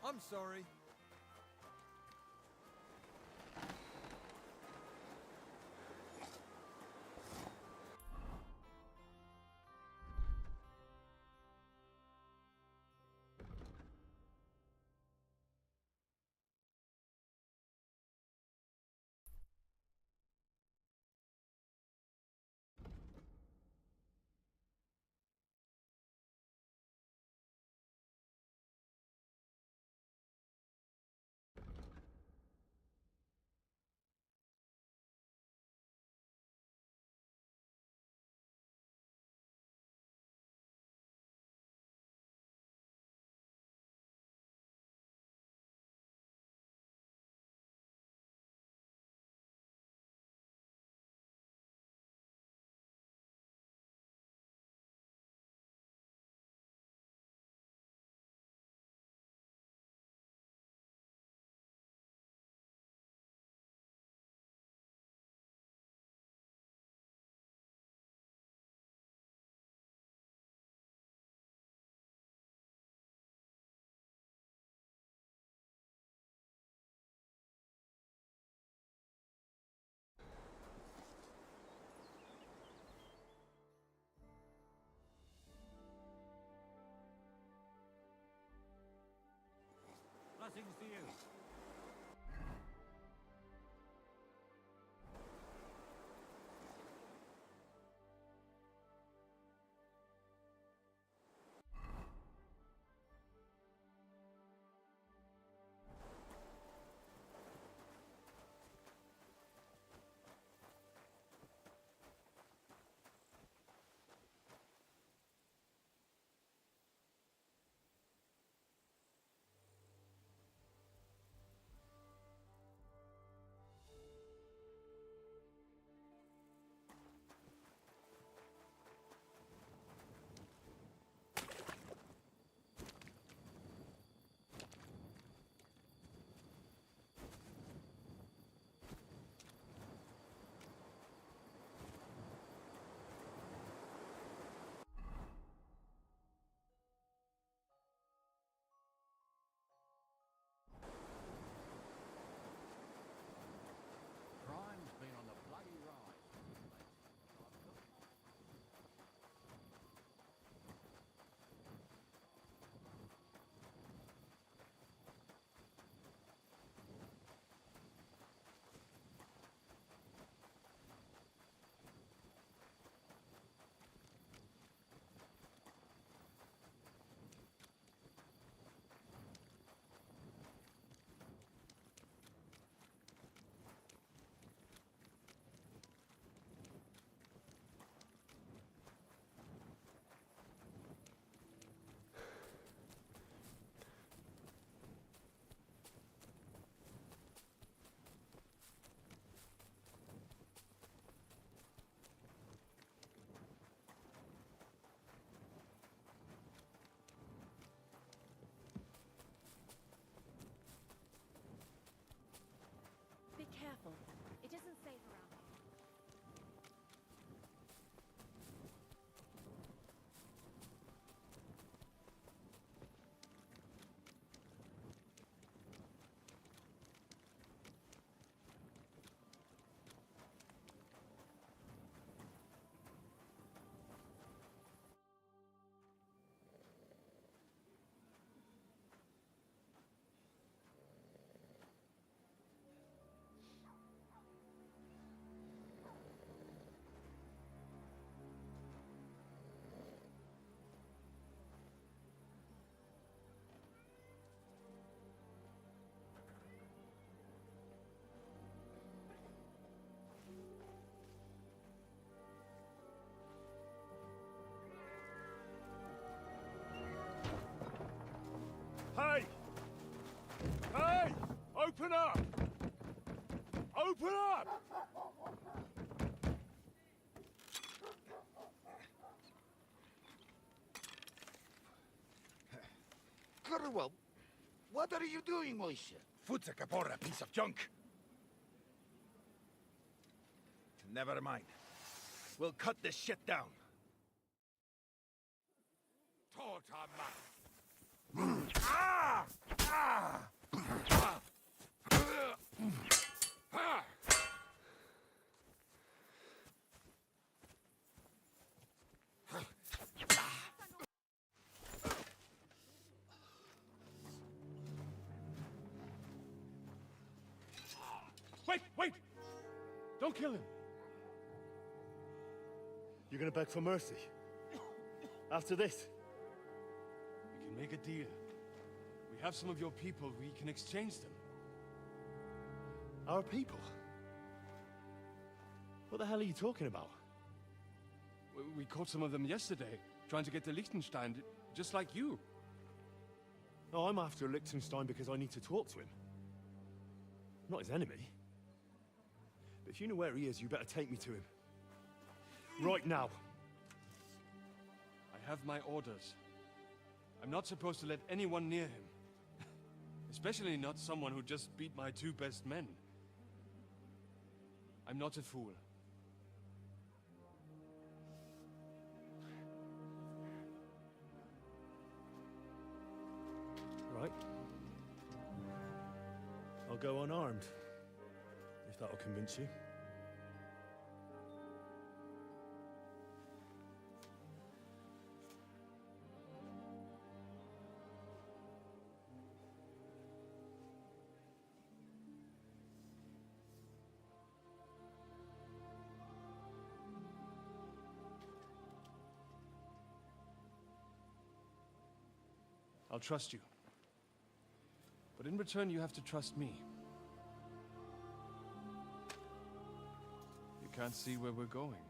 I'm sorry. Open up! Open up! Curwell, what are you doing, Moishe? Futsa Capora, piece of junk. Never mind. We'll cut this shit down. Ah! Ah! Ah! Ah! Wait, wait! Don't kill him. You're gonna beg for mercy. After this. We can make a deal. We have some of your people, we can exchange them. Our people? What the hell are you talking about? We caught some of them yesterday, trying to get to Liechtenstein, just like you. No, I'm after Liechtenstein because I need to talk to him. Not his enemy. But if you know where he is, you better take me to him. Right now. I have my orders. I'm not supposed to let anyone near him. Especially not someone who just beat my two best men. I'm not a fool. Right. I'll go unarmed. If that'll convince you. I'll trust you. But in return, you have to trust me. You can't see where we're going.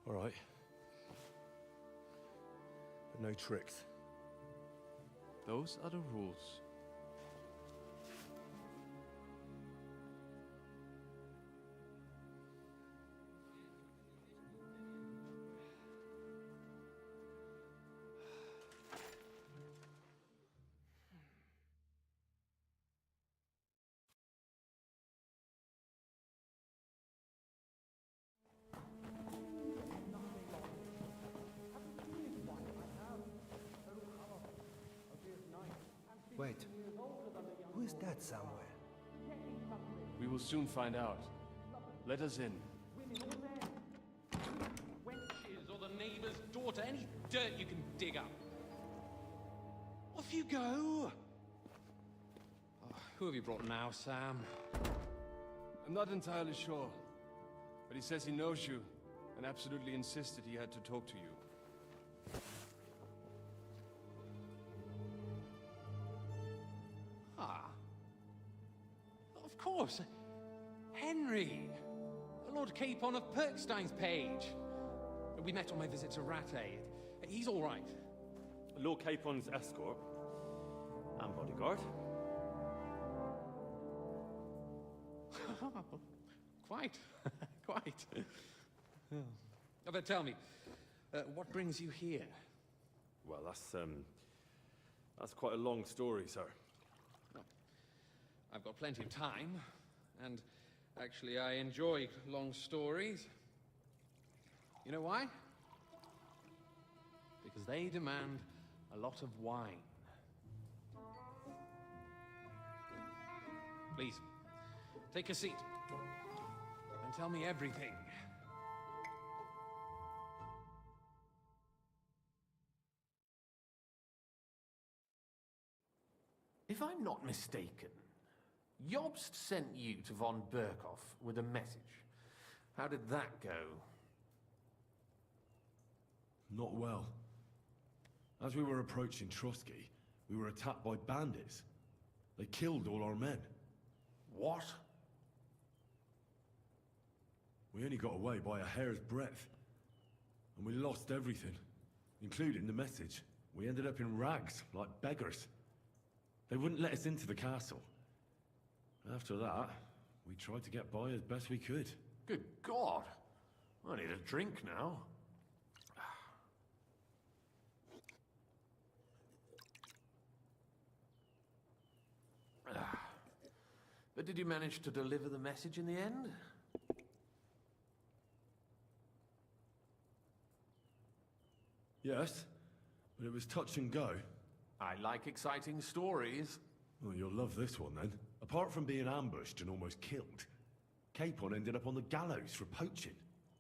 All right. But no tricks. Those are the rules. Wait, who is that somewhere? We will soon find out. Let us in. Wenches or the neighbor's daughter, any dirt you can dig up. Off you go! Oh, who have you brought now, Sam? I'm not entirely sure, but he says he knows you and absolutely insisted he had to talk to you. Of course. Henry. Lord Capon of Perkstein's page. We met on my visit to Rattay. He's all right. Lord Capon's escort and bodyguard. Quite. Quite. But tell me, what brings you here? Well, that's quite a long story, sir. I've got plenty of time, and actually I enjoy long stories. You know why? Because they demand a lot of wine. Please, take a seat, and tell me everything. If I'm not mistaken, Jobst sent you to von Berkhoff with a message. How did that go? Not well. As we were approaching Trotsky, we were attacked by bandits. They killed all our men. What? We only got away by a hair's breadth. And we lost everything, including the message. We ended up in rags, like beggars. They wouldn't let us into the castle. After that, we tried to get by as best we could. Good God! I need a drink now. But did you manage to deliver the message in the end? Yes, but it was touch and go. I like exciting stories. Well, you'll love this one then. Apart from being ambushed and almost killed, Capon ended up on the gallows for poaching.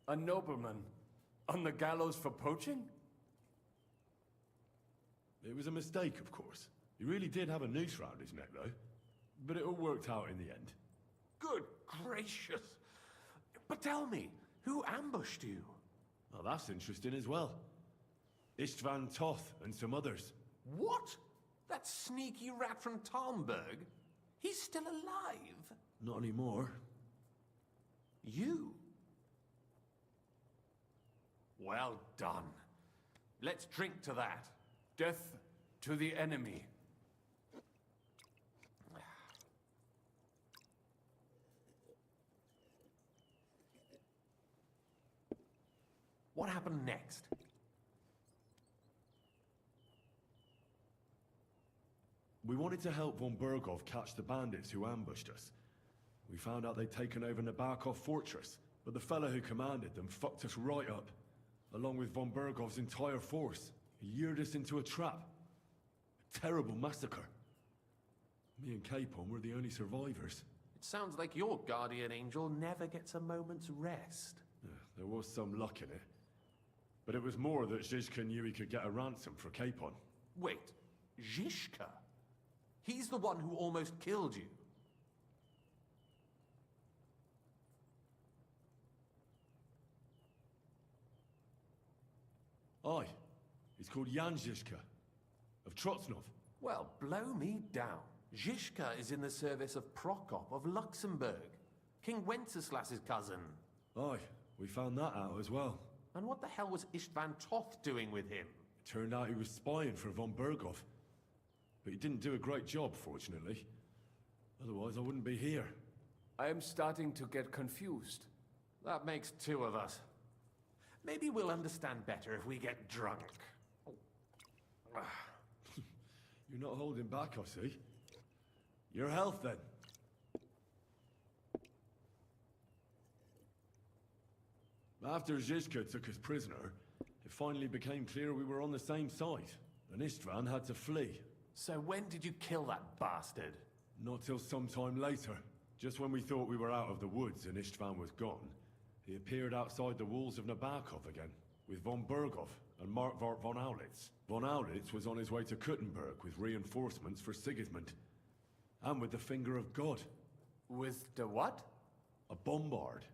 A nobleman? On the gallows for poaching? It was a mistake, of course. He really did have a noose round his neck, though. But it all worked out in the end. Good gracious! But tell me, who ambushed you? Well, that's interesting as well. Istvan Toth and some others. What? That sneaky rat from Talmberg? He's still alive? Not anymore. You? Well done. Let's drink to that. Death to the enemy. What happened next? We wanted to help von Berghoff catch the bandits who ambushed us. We found out they'd taken over Nabokov Fortress, but the fellow who commanded them fucked us right up, along with von Berghoff's entire force. He lured us into a trap. A terrible massacre. Me and Capon were the only survivors. It sounds like your guardian angel never gets a moment's rest. Yeah, there was some luck in it. But it was more that Zizka knew he could get a ransom for Capon. Wait, Zizka? He's the one who almost killed you. Aye. He's called Jan Zizka, of Trotsnov. Well, blow me down. Zizka is in the service of Prokop of Luxembourg, King Wenceslas's cousin. Aye, we found that out as well. And what the hell was Istvan Toth doing with him? It turned out he was spying for von Berghoff. But he didn't do a great job, fortunately. Otherwise, I wouldn't be here. I am starting to get confused. That makes two of us. Maybe we'll understand better if we get drunk. You're not holding back, I see. Your health, then. After Zizka took us prisoner, it finally became clear we were on the same side, and Istvan had to flee. So when did you kill that bastard? Not till some time later. Just when we thought we were out of the woods and Istvan was gone, he appeared outside the walls of Nabokov again, with von Berghoff and Markvart von Aulitz. Von Aulitz was on his way to Kuttenberg with reinforcements for Sigismund. And with the finger of God. With the what? A bombard.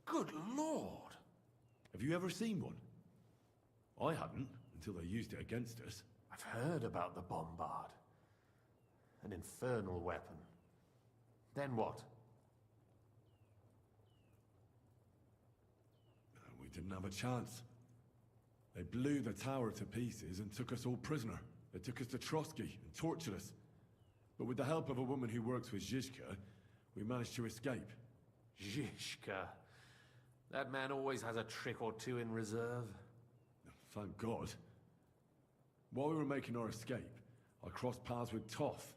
Good lord! Have you ever seen one? I hadn't, until they used it against us. I've heard about the bombard. An infernal weapon. Then what? We didn't have a chance. They blew the tower to pieces and took us all prisoner. They took us to Trotsky and tortured us. But with the help of a woman who works with Zizka, we managed to escape. Zizka. That man always has a trick or two in reserve. Thank God. While we were making our escape, I crossed paths with Toth,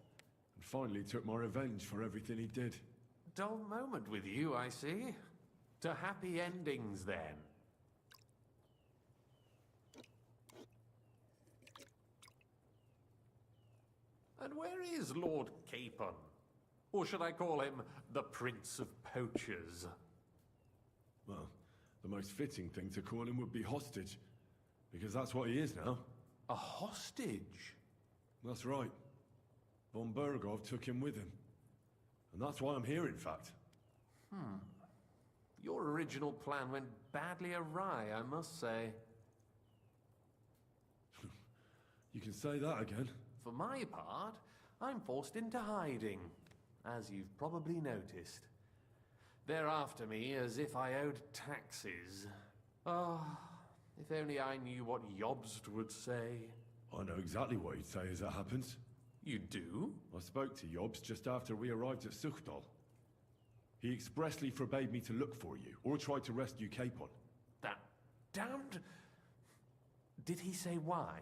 and finally took my revenge for everything he did. Dull moment with you, I see. To happy endings, then. And where is Lord Capon? Or should I call him the Prince of Poachers? Well, the most fitting thing to call him would be hostage, because that's what he is now. A hostage? That's right. Von Berghoff took him with him. And that's why I'm here, in fact. Your original plan went badly awry, I must say. You can say that again. For my part, I'm forced into hiding, as you've probably noticed. They're after me as if I owed taxes. If only I knew what Jobst would say. I know exactly what he'd say as that happens. You do? I spoke to Jobs just after we arrived at Suchdal. He expressly forbade me to look for you, or try to rescue Capon. That damned... Did he say why?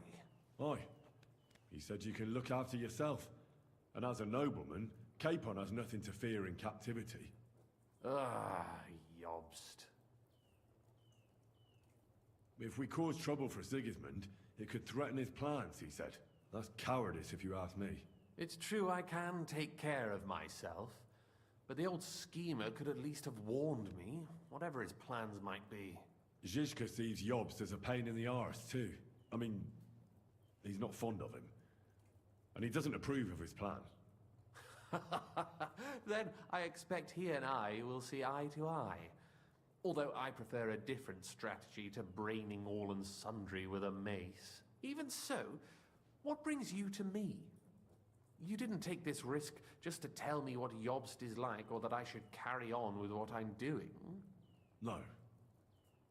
Aye. He said you can look after yourself. And as a nobleman, Capon has nothing to fear in captivity. Ah, Jobst. If we cause trouble for Sigismund, it could threaten his plans, he said. That's cowardice if you ask me. It's true I can take care of myself, but the old schemer could at least have warned me, whatever his plans might be. Zizka sees Jobst as a pain in the arse, too. I mean, he's not fond of him. And he doesn't approve of his plan. Then I expect he and I will see eye to eye. Although I prefer a different strategy to braining all and sundry with a mace. Even so, what brings you to me? You didn't take this risk just to tell me what Jobst is like, or that I should carry on with what I'm doing. No.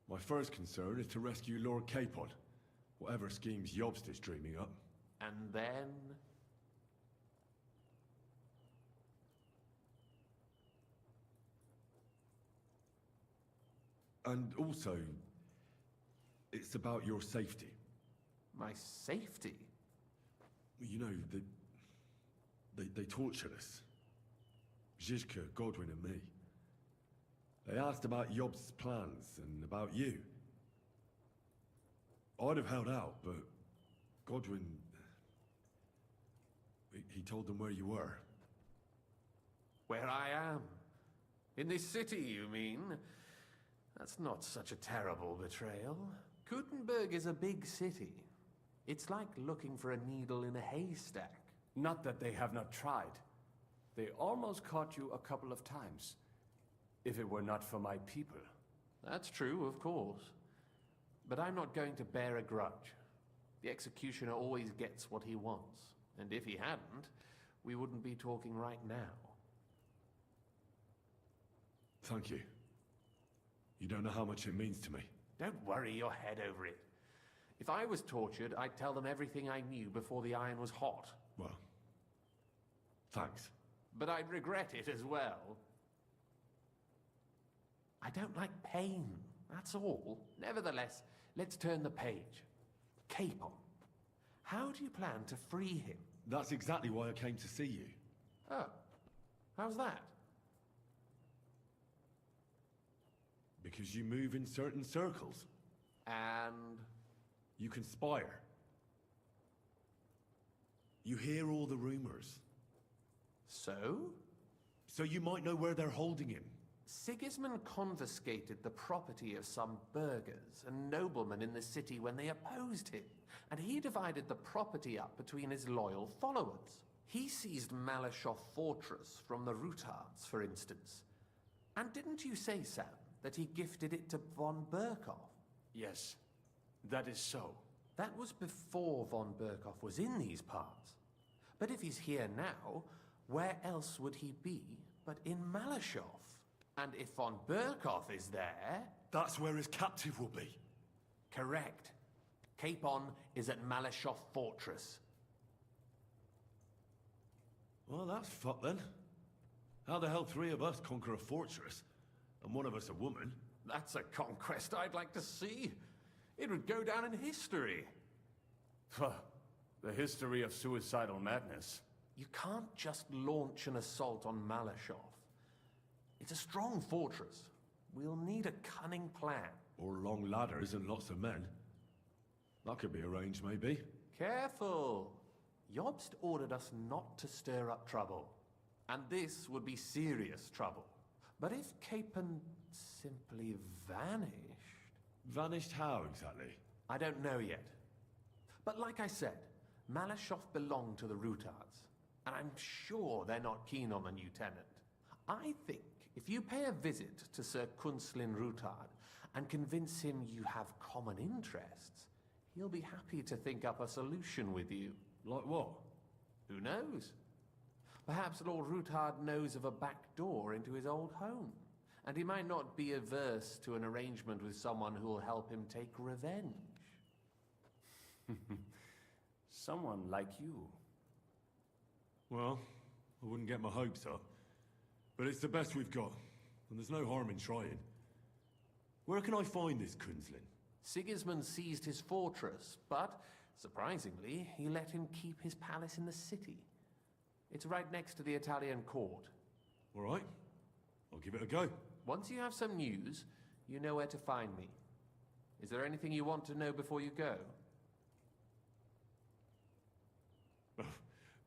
My first concern is to rescue Lord Capon, whatever schemes Jobst is dreaming up. And then... And also, it's about your safety. My safety? You know, they tortured us. Zizka, Godwin and me. They asked about Jobst's plans and about you. I'd have held out, but Godwin... He told them where you were. Where I am? In this city, you mean? That's not such a terrible betrayal. Gutenberg is a big city. It's like looking for a needle in a haystack. Not that they have not tried. They almost caught you a couple of times. If it were not for my people. That's true, of course. But I'm not going to bear a grudge. The executioner always gets what he wants. And if he hadn't, we wouldn't be talking right now. Thank you. You don't know how much it means to me. Don't worry your head over it. If I was tortured, I'd tell them everything I knew before the iron was hot. Well, thanks. But I'd regret it as well. I don't like pain, that's all. Nevertheless, let's turn the page. Capon. How do you plan to free him? That's exactly why I came to see you. Oh, how's that? Because you move in certain circles. And? You conspire. You hear all the rumors. So? So you might know where they're holding him. Sigismund confiscated the property of some burghers and noblemen in the city when they opposed him, and he divided the property up between his loyal followers. He seized Malashov Fortress from the Rutards, for instance. And didn't you say, Sam, that he gifted it to von Berkhoff? Yes, that is so. That was before von Berkhoff was in these parts. But if he's here now, where else would he be but in Malashov? And if von Berkhoff is there... That's where his captive will be. Correct. Capon is at Malashov Fortress. Well, that's fucked then. How the hell three of us conquer a fortress, and one of us a woman? That's a conquest I'd like to see. It would go down in history. The history of suicidal madness. You can't just launch an assault on Malashov. It's a strong fortress. We'll need a cunning plan. Or long ladders and lots of men. That could be arranged, maybe. Careful! Jobst ordered us not to stir up trouble. And this would be serious trouble. But if Capon simply vanished... Vanished how, exactly? I don't know yet. But like I said, Malashov belonged to the Rutards. And I'm sure they're not keen on the new tenant. I think if you pay a visit to Sir Kunslin Rutard and convince him you have common interests, he'll be happy to think up a solution with you. Like what? Who knows? Perhaps Lord Rutard knows of a back door into his old home, and he might not be averse to an arrangement with someone who will help him take revenge. Someone like you. Well, I wouldn't get my hopes up. But it's the best we've got, and there's no harm in trying. Where can I find this Kunzlin? Sigismund seized his fortress, but, surprisingly, he let him keep his palace in the city. It's right next to the Italian court. All right. I'll give it a go. Once you have some news, you know where to find me. Is there anything you want to know before you go?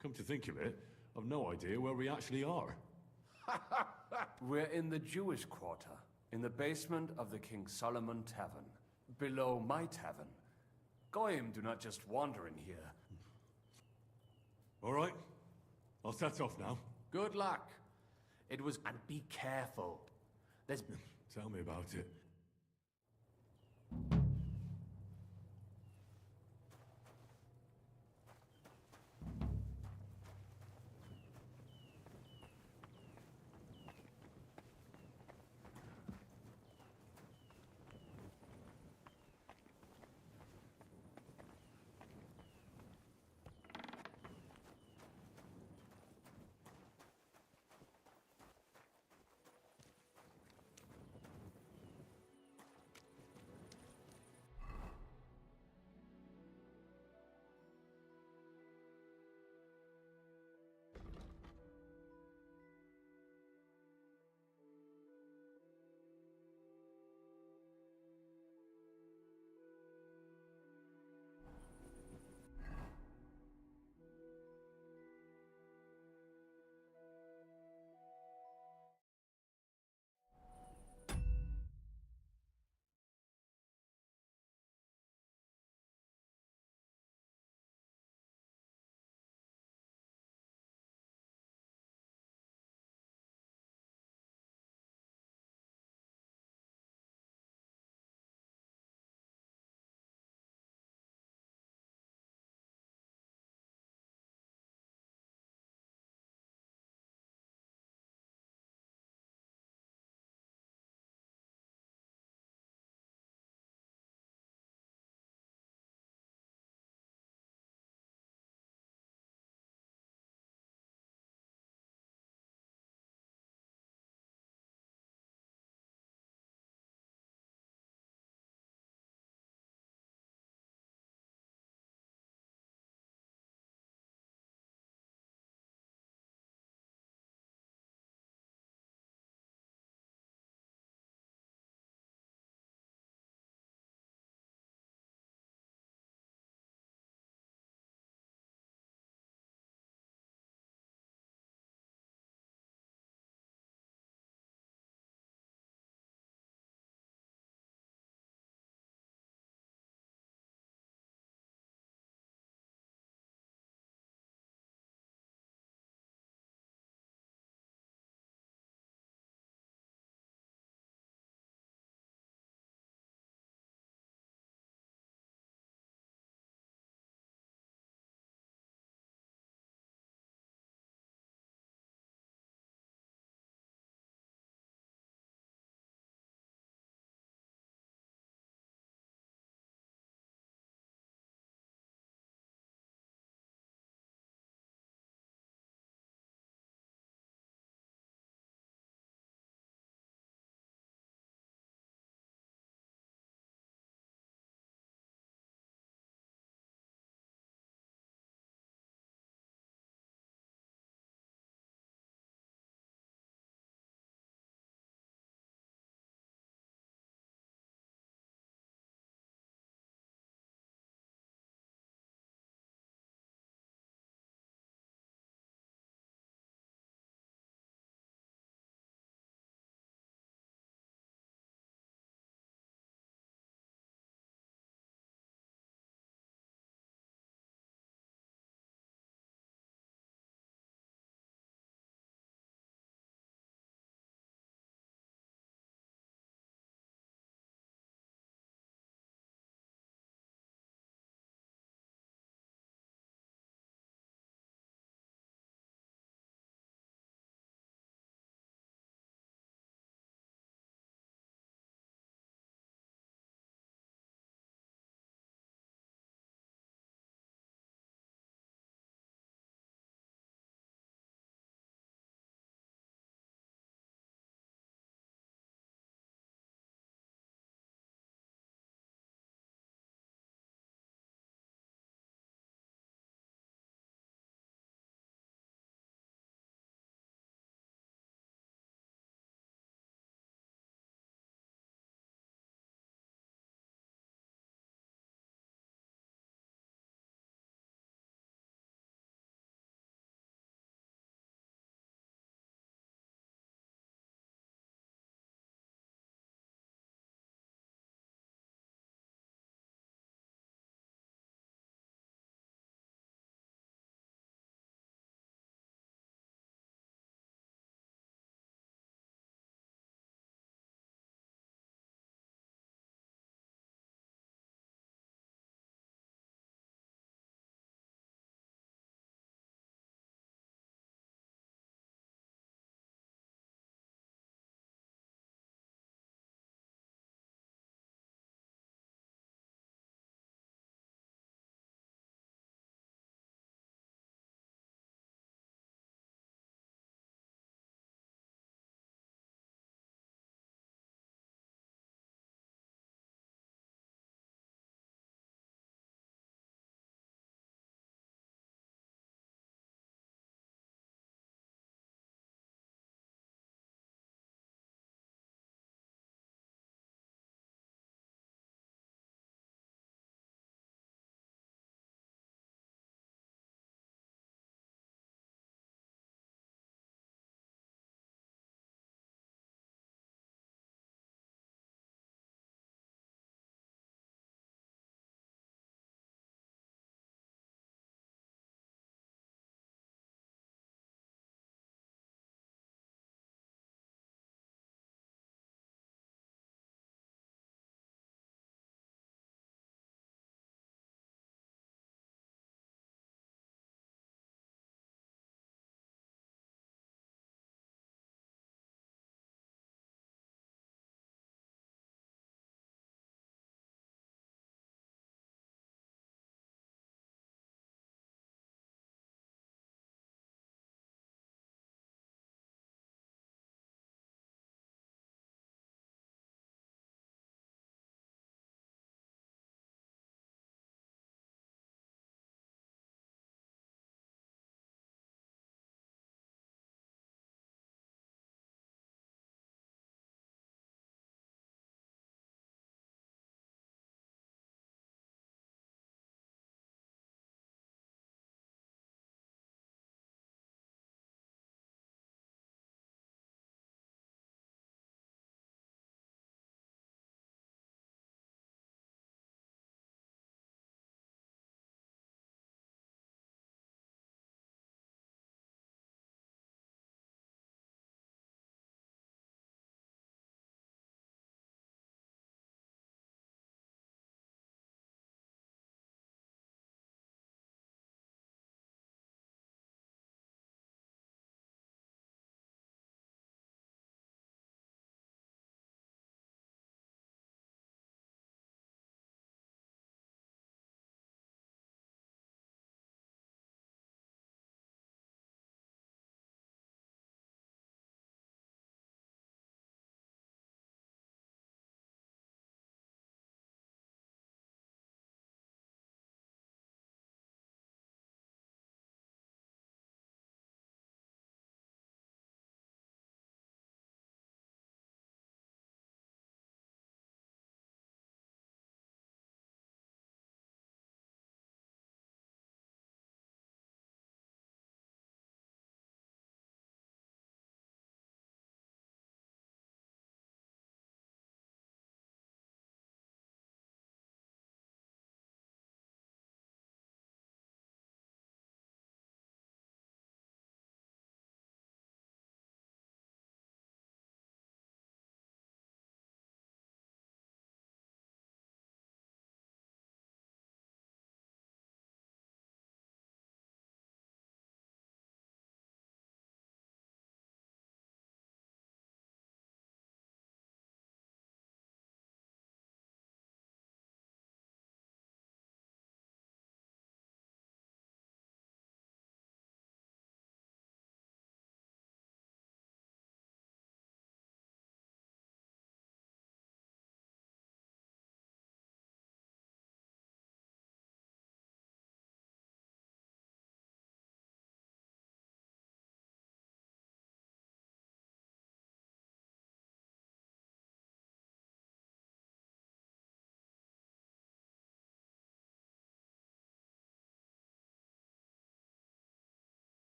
Come to think of it, I've no idea where we actually are. We're in the Jewish quarter, in the basement of the King Solomon Tavern, below my tavern. Goyim do not just wander in here. All right. I'll set off now. Good luck. It was... And be careful. There's... Tell me about it.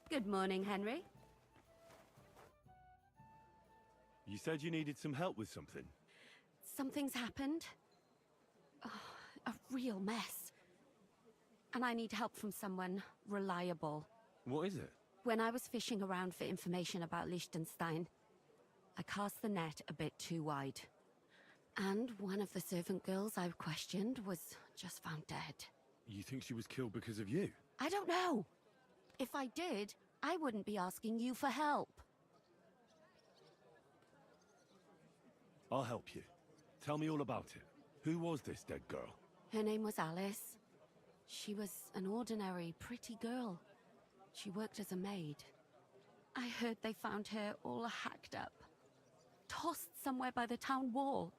Good morning, Henry. You said you needed some help with something. Something's happened. Oh, a real mess. And I need help from someone reliable. What is it? When I was fishing around for information about Liechtenstein, I cast the net a bit too wide. And one of the servant girls I questioned was just found dead. You think she was killed because of you? I don't know. If I did, I wouldn't be asking you for help. I'll help you. Tell me all about it. Who was this dead girl? Her name was Alice. She was an ordinary, pretty girl. She worked as a maid. I heard they found her all hacked up. Tossed somewhere by the town wall.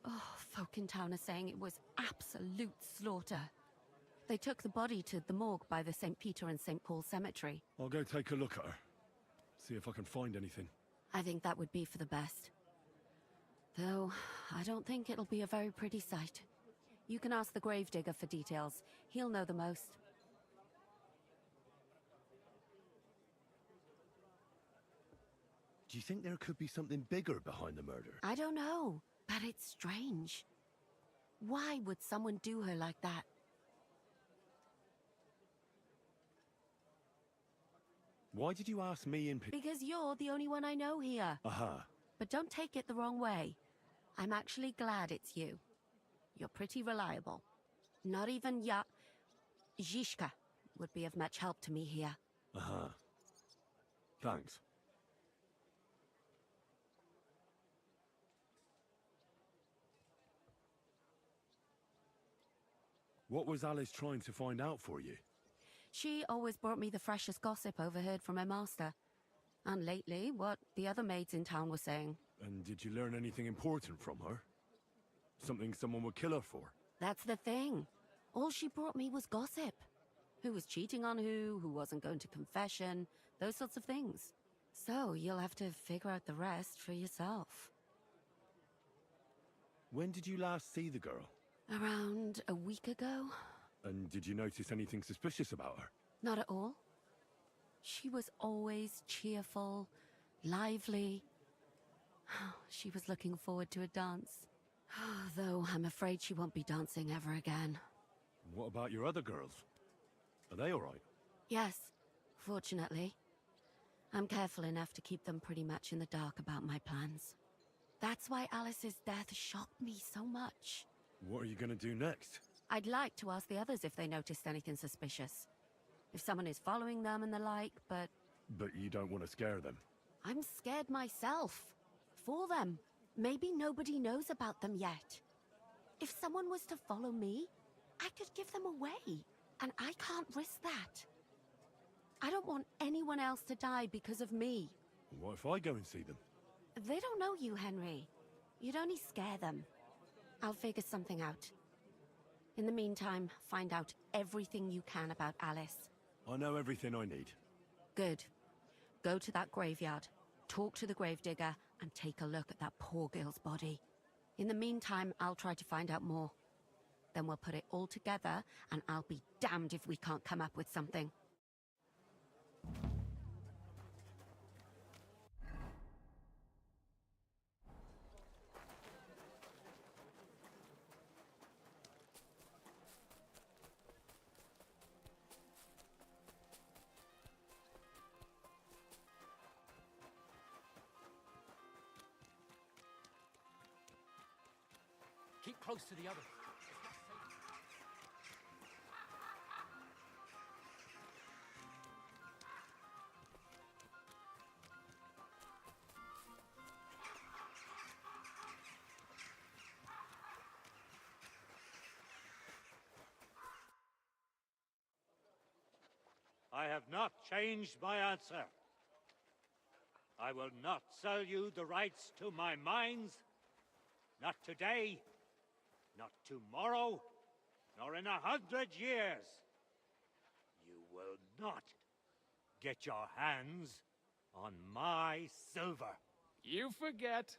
Oh, folk in town are saying it was absolute slaughter. They took the body to the morgue by the St. Peter and St. Paul cemetery. I'll go take a look at her. See if I can find anything. I think that would be for the best. Though, I don't think it'll be a very pretty sight. You can ask the gravedigger for details. He'll know the most. Do you think there could be something bigger behind the murder? I don't know, but it's strange. Why would someone do her like that? Why did you ask me in particular? Because you're the only one I know here. Aha. But don't take it the wrong way. I'm actually glad it's you. You're pretty reliable. Not even Zhishka would be of much help to me here. Aha. Thanks. What was Alice trying to find out for you? She always brought me the freshest gossip overheard from her master. And lately, what the other maids in town were saying. And did you learn anything important from her? Something someone would kill her for? That's the thing. All she brought me was gossip. Who was cheating on who wasn't going to confession, those sorts of things. So you'll have to figure out the rest for yourself. When did you last see the girl? Around a week ago. And did you notice anything suspicious about her? Not at all. She was always cheerful, lively. She was looking forward to a dance. Though I'm afraid she won't be dancing ever again. What about your other girls? Are they all right? Yes, fortunately. I'm careful enough to keep them pretty much in the dark about my plans. That's why Alice's death shocked me so much. What are you going to do next? I'd like to ask the others if they noticed anything suspicious. If someone is following them and the like, but... But you don't want to scare them? I'm scared myself. For them. Maybe nobody knows about them yet. If someone was to follow me, I could give them away. And I can't risk that. I don't want anyone else to die because of me. What if I go and see them? They don't know you, Henry. You'd only scare them. I'll figure something out. In the meantime, find out everything you can about Alice. I know everything I need. Good. Go to that graveyard, talk to the gravedigger, and take a look at that poor girl's body. In the meantime, I'll try to find out more. Then we'll put it all together, and I'll be damned if we can't come up with something. Keep close to the others. I have not changed my answer. I will not sell you the rights to my mines. Not today, not tomorrow, nor in 100 years. You will not get your hands on my silver. You forget,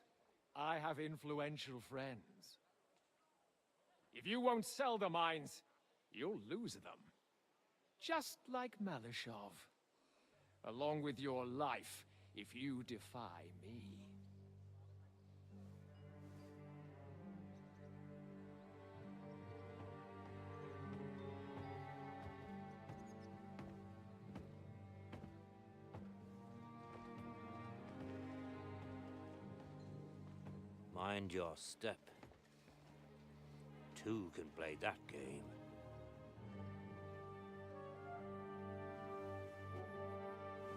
I have influential friends. If you won't sell the mines, you'll lose them. Just like Malishov. along with your life, if you defy me. Mind your step. Two can play that game.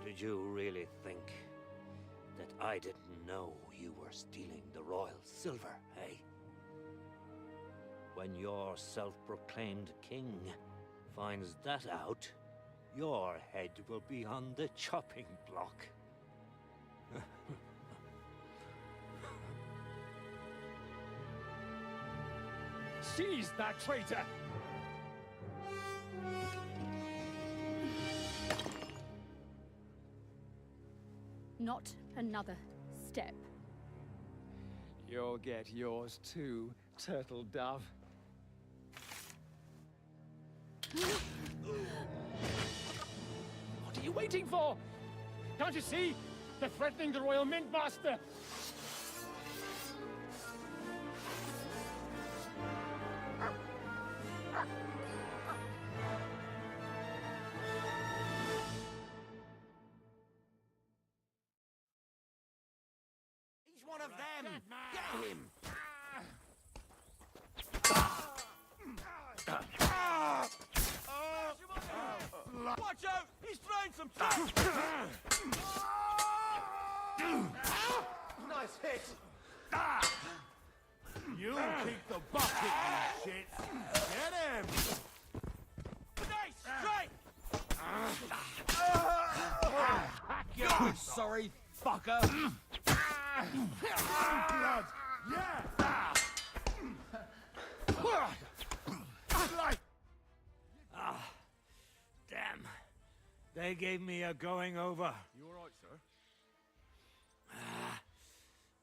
Did you really think that I didn't know you were stealing the royal silver, eh? When your self-proclaimed king finds that out, your head will be on the chopping block. Seize that traitor! Not another step. You'll get yours too, turtle dove. What are you waiting for? Can't you see? They're threatening the Royal Mint Master! He's one of them! Get him! Watch out! He's throwing some traps! Nice hit! You keep the bucket, you shit! Get him! Nice strike! You sorry fucker! Blood! Yeah! Damn. They gave me a going over. You all right, sir?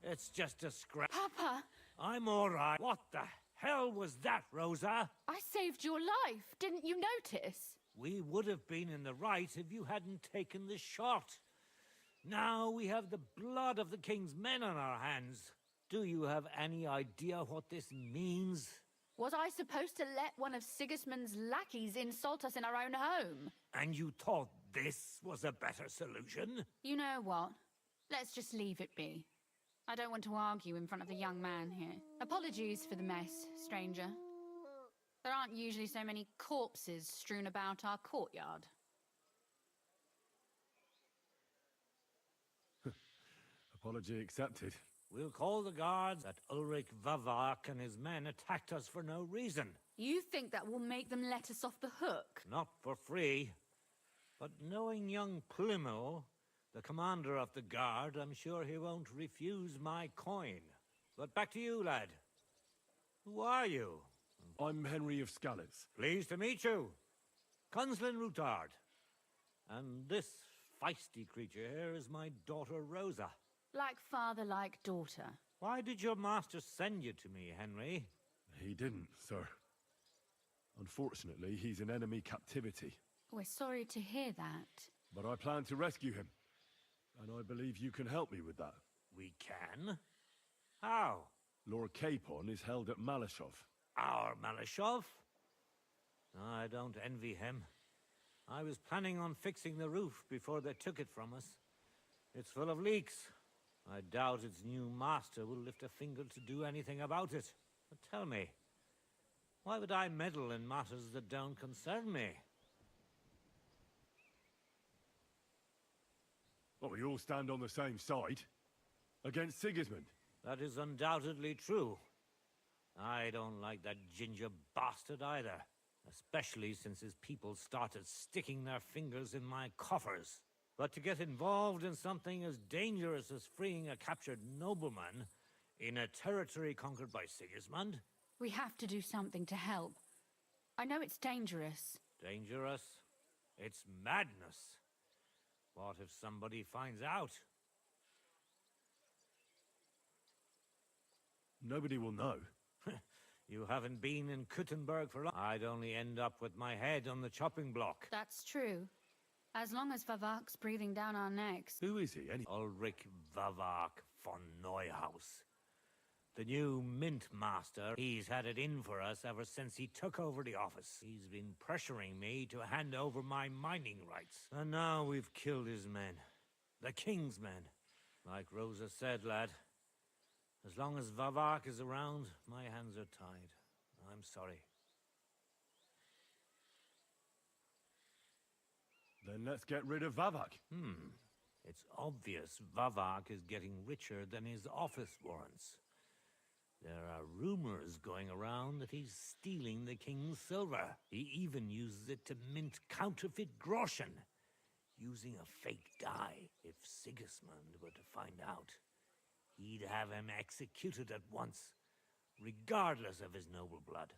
It's just a scrap. Papa! I'm all right. What the hell was that, Rosa? I saved your life. Didn't you notice? We would have been in the right if you hadn't taken the shot. Now we have the blood of the king's men on our hands. Do you have any idea what this means? Was I supposed to let one of Sigismund's lackeys insult us in our own home? And you thought this was a better solution? You know what? Let's just leave it be. I don't want to argue in front of the young man here. Apologies for the mess, stranger. There aren't usually so many corpses strewn about our courtyard. Apology accepted. We'll call the guards that Ulrich Vavark and his men attacked us for no reason. You think that will make them let us off the hook? Not for free. But knowing young Plymouth, the commander of the guard, I'm sure he won't refuse my coin. But back to you, lad. Who are you? I'm Henry of Scales. Pleased to meet you. Conslin Routard. And this feisty creature here is my daughter Rosa. Like father, like daughter. Why did your master send you to me, Henry? He didn't, sir. Unfortunately, he's in enemy captivity. We're sorry to hear that. But I plan to rescue him. And I believe you can help me with that. We can? How? Lord Capon is held at Malashov. Our Malashov? I don't envy him. I was planning on fixing the roof before they took it from us. It's full of leaks. I doubt its new master will lift a finger to do anything about it. But tell me, why would I meddle in matters that don't concern me? Well, we all stand on the same side. Against Sigismund. That is undoubtedly true. I don't like that ginger bastard either. Especially since his people started sticking their fingers in my coffers. But to get involved in something as dangerous as freeing a captured nobleman in a territory conquered by Sigismund? We have to do something to help. I know it's dangerous. Dangerous? It's madness. What if somebody finds out? Nobody will know. You haven't been in Kuttenberg for long. I'd only end up with my head on the chopping block. That's true. As long as Vavak's breathing down our necks. Who is he, anyway? Ulrich Vavak von Neuhaus. The new mint master. He's had it in for us ever since he took over the office. He's been pressuring me to hand over my mining rights. And now we've killed his men. The king's men. Like Rosa said, lad, as long as Vavak is around, my hands are tied. I'm sorry. Then let's get rid of Vavak. It's obvious Vavak is getting richer than his office warrants. There are rumors going around that he's stealing the king's silver. He even uses it to mint counterfeit groschen, using a fake dye. If Sigismund were to find out, he'd have him executed at once, regardless of his noble blood.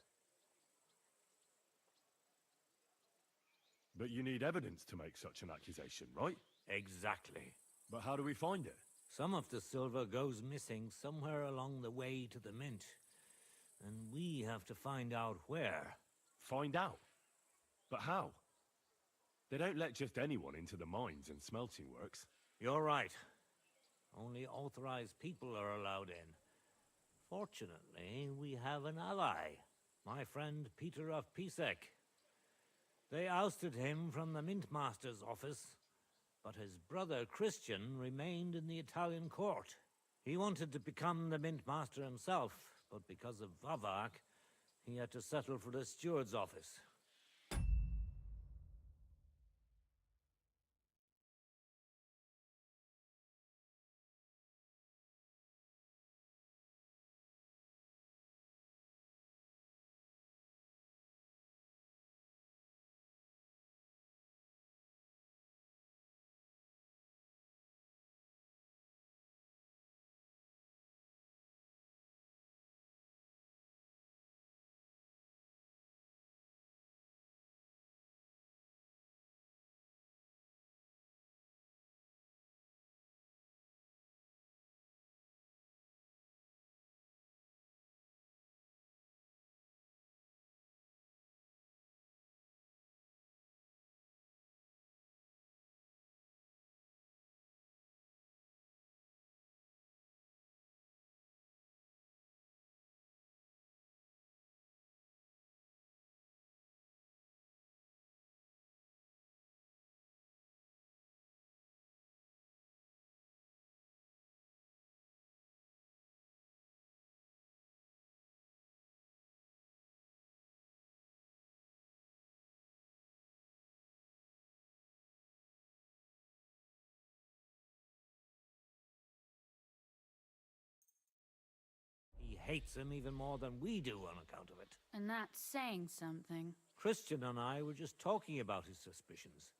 But you need evidence to make such an accusation, right? Exactly. But how do we find it? Some of the silver goes missing somewhere along the way to the mint. And we have to find out where. Find out? But how? They don't let just anyone into the mines and smelting works. You're right. Only authorized people are allowed in. Fortunately, we have an ally. My friend Peter of Pisek. They ousted him from the Mint Master's office, but his brother Christian remained in the Italian court. He wanted to become the Mint Master himself, but because of Vavak, he had to settle for the steward's office. He hates him even more than we do on account of it. And that's saying something. Christian and I were just talking about his suspicions.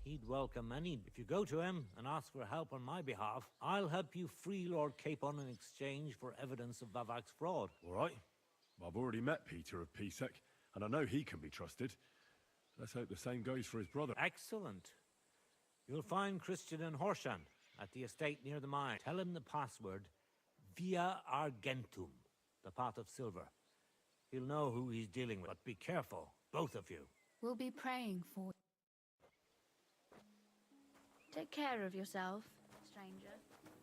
He'd welcome any. If you go to him and ask for help on my behalf, I'll help you free Lord Capon in exchange for evidence of Vavak's fraud. All right. I've already met Peter of Pisek, and I know he can be trusted. Let's hope the same goes for his brother. Excellent. You'll find Christian and Horshan at the estate near the mine. Tell him the password, Via Argentum, the pot of silver. He'll know who he's dealing with, but be careful, both of you. We'll be praying for you. Take care of yourself, stranger. I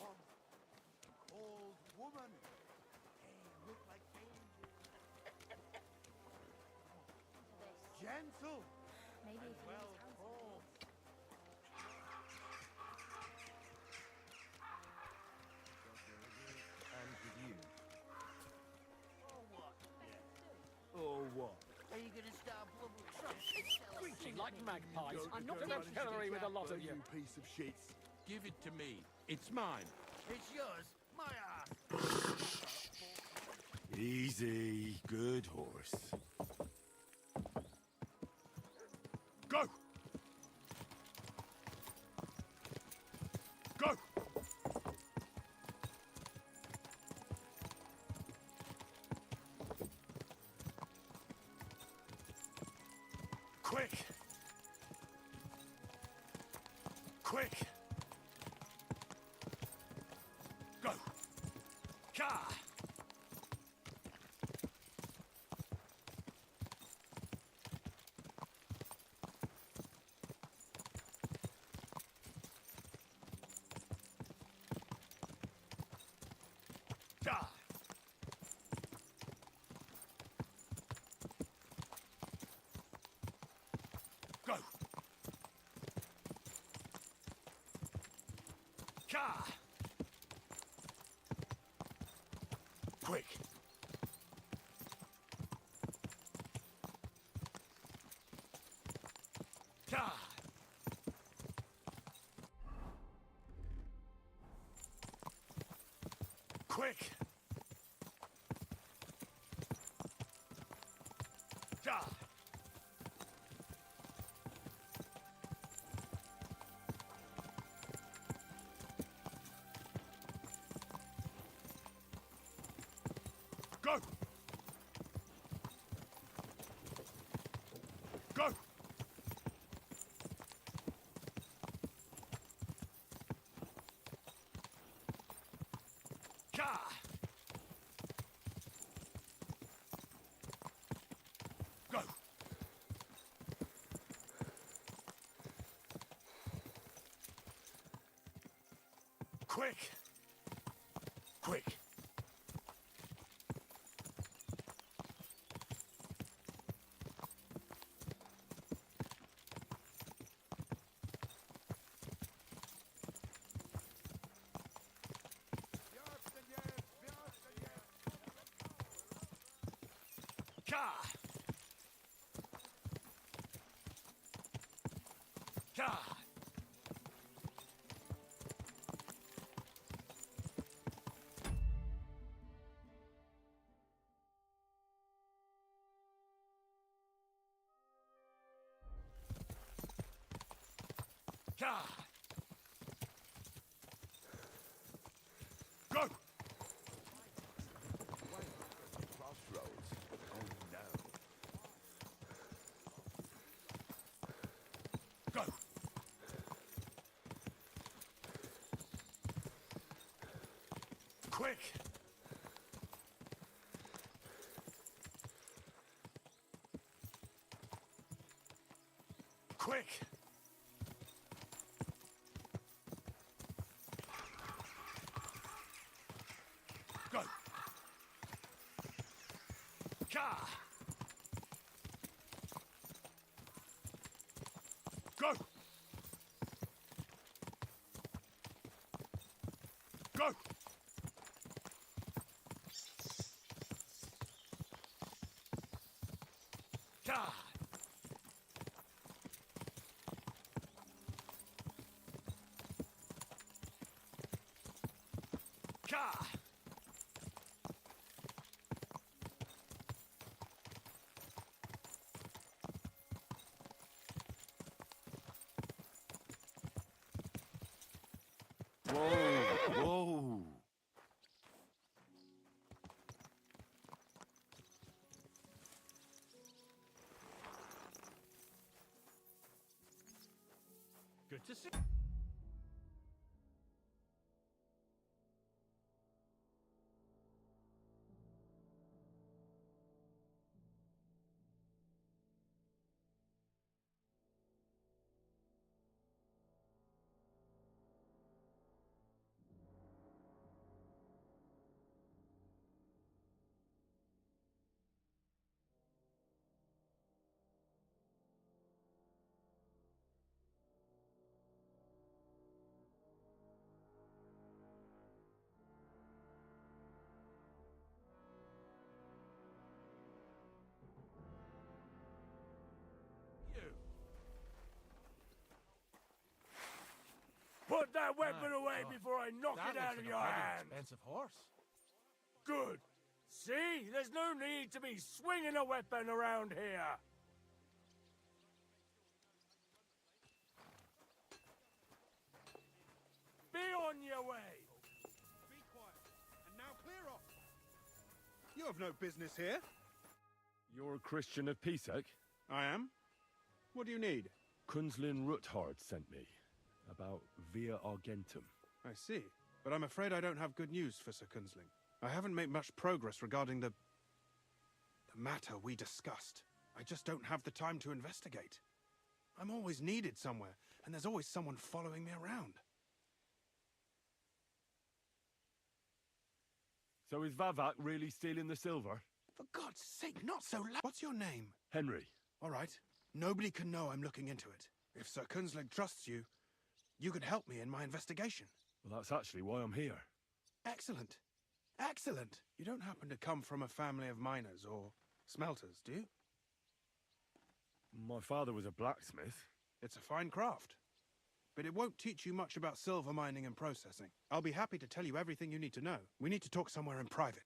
hope... Old woman. They look like angels. Gentle. Maybe and if he well was handsome. formed. And with you. Oh, what? Oh, what? Are you gonna start blubbering? Screeching like magpies. I'm not in a pillory with a lot of you. Piece of shit. Give it to me. It's mine. It's yours. My ass. Easy, good horse. Go! Go! Quick! Quick! Go! Ka! Da! Go! Ka! Quick! Ka! Quick! Da! Go! Go! Ka! Go! Quick! Quick! Ka! Ka! Ka! Go! Crossroads. Oh no. Go! Quick! Quick! Go! Ka! Go! Go! Ka! Ka! Whoa! Whoa! Good to see. Put that weapon away before I knock it out of your hand! Expensive horse. Good! See? There's no need to be swinging a weapon around here! Be on your way! Be quiet. And now clear off. You have no business here. You're a Christian of Pisak? I am. What do you need? Kunzlin Ruthard sent me. About Via Argentum. I see. But I'm afraid I don't have good news for Sir Kunzling. I haven't made much progress regarding the matter we discussed. I just don't have the time to investigate. I'm always needed somewhere, and there's always someone following me around. So is Vavak really stealing the silver? For God's sake, not so loud. What's your name? Henry. All right. Nobody can know I'm looking into it. If Sir Kunzling trusts you, you could help me in my investigation. Well, that's actually why I'm here. Excellent. Excellent. You don't happen to come from a family of miners or smelters, do you? My father was a blacksmith. It's a fine craft. But it won't teach you much about silver mining and processing. I'll be happy to tell you everything you need to know. We need to talk somewhere in private.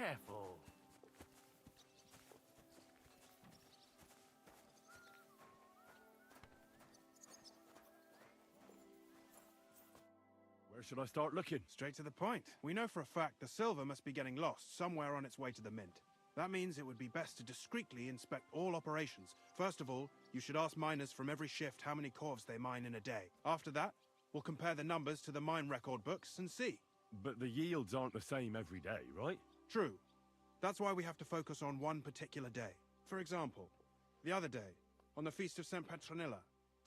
Careful. Where should I start looking? Straight to the point. We know for a fact the silver must be getting lost somewhere on its way to the mint. That means it would be best to discreetly inspect all operations. First of all, you should ask miners from every shift how many corves they mine in a day. After that, we'll compare the numbers to the mine record books and see. But the yields aren't the same every day, right? True. That's why we have to focus on one particular day. For example, the other day, on the Feast of St. Petronilla,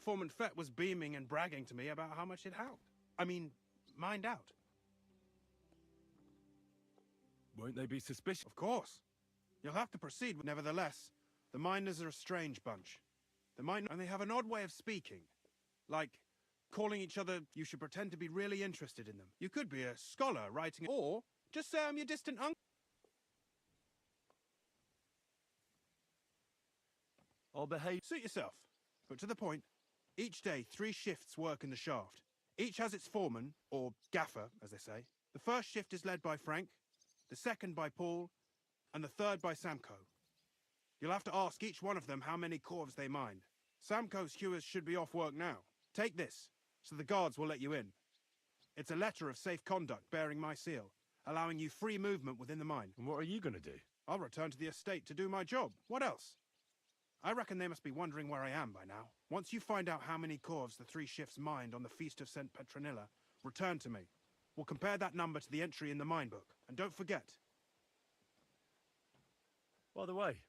Foreman Fett was beaming and bragging to me about how much it helped. Mined out. Won't they be suspicious? Of course. You'll have to proceed. Nevertheless, the miners are a strange bunch. And they have an odd way of speaking. Like, calling each other, you should pretend to be really interested in them. You could be a scholar writing, or just say I'm your distant uncle. I'll behave. Suit yourself. But to the point, each day 3 shifts work in the shaft. Each has its foreman, or gaffer, as they say. The first shift is led by Frank, the second by Paul, and the third by Samko. You'll have to ask each one of them how many corves they mined. Samko's hewers should be off work now. Take this, so the guards will let you in. It's a letter of safe conduct bearing my seal, allowing you free movement within the mine. And what are you going to do? I'll return to the estate to do my job. What else? I reckon they must be wondering where I am by now. Once you find out how many corves the 3 shifts mined on the Feast of St. Petronilla, return to me. We'll compare that number to the entry in the mine book. And don't forget. By the way,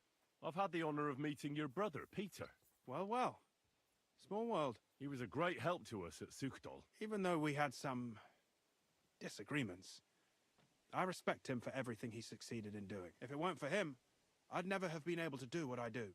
I've had the honor of meeting your brother, Peter. Well, well. Small world. He was a great help to us at Sukhdol. Even though we had some disagreements, I respect him for everything he succeeded in doing. If it weren't for him, I'd never have been able to do what I do.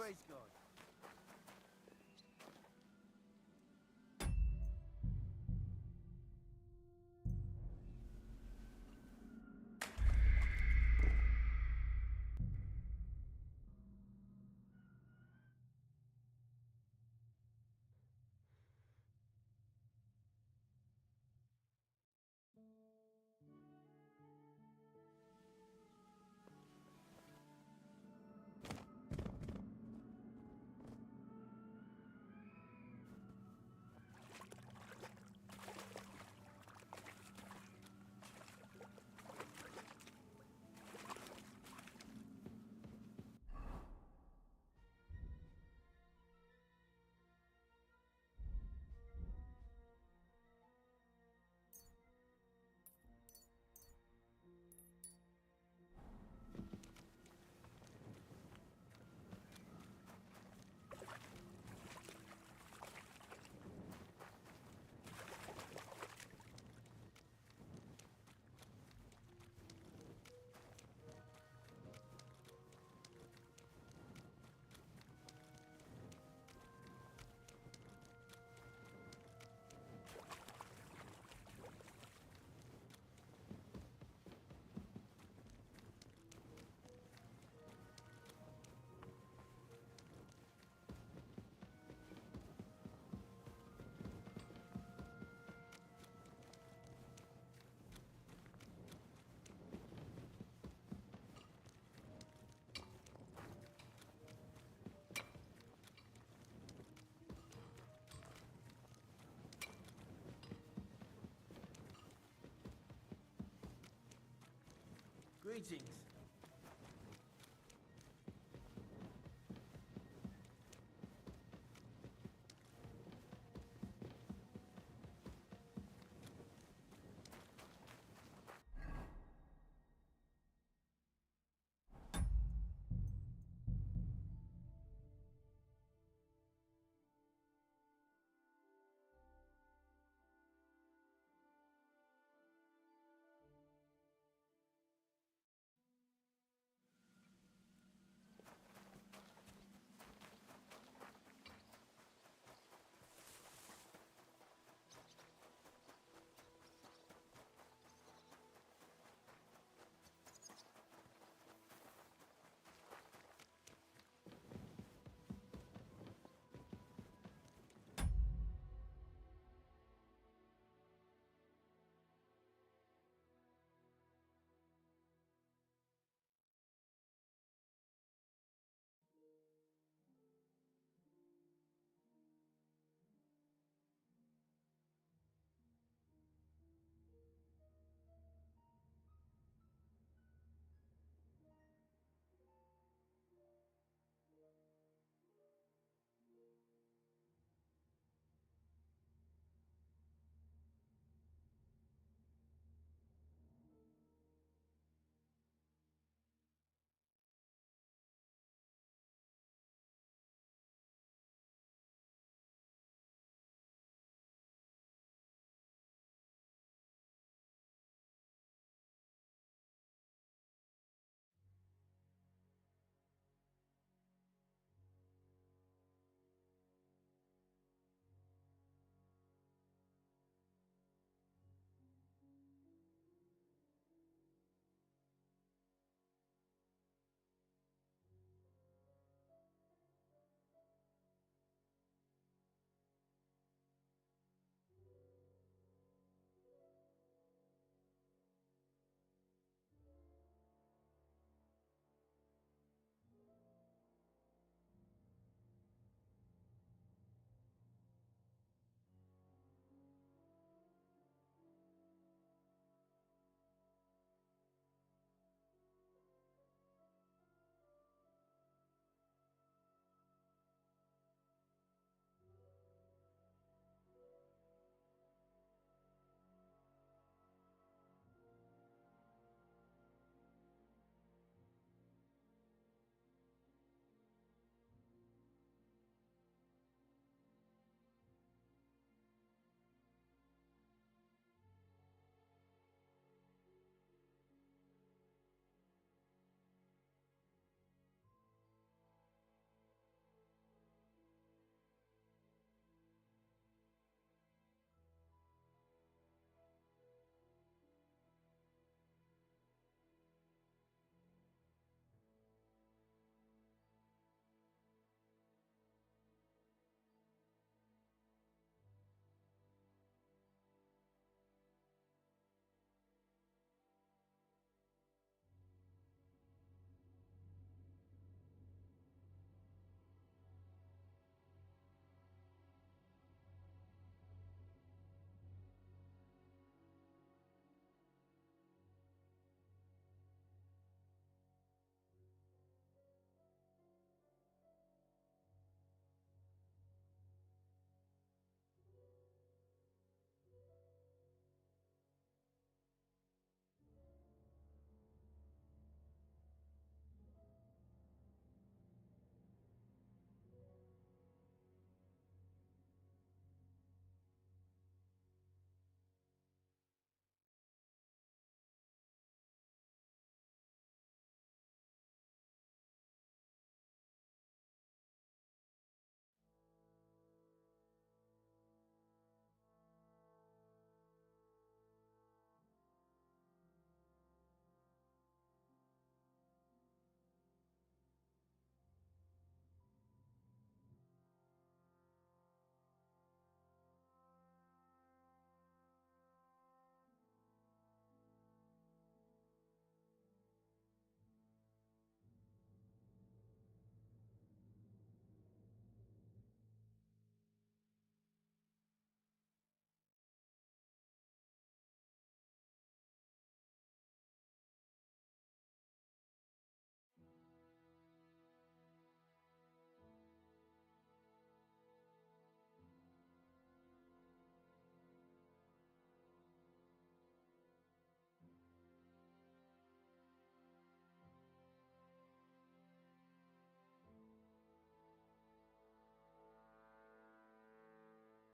Praise God. Greetings.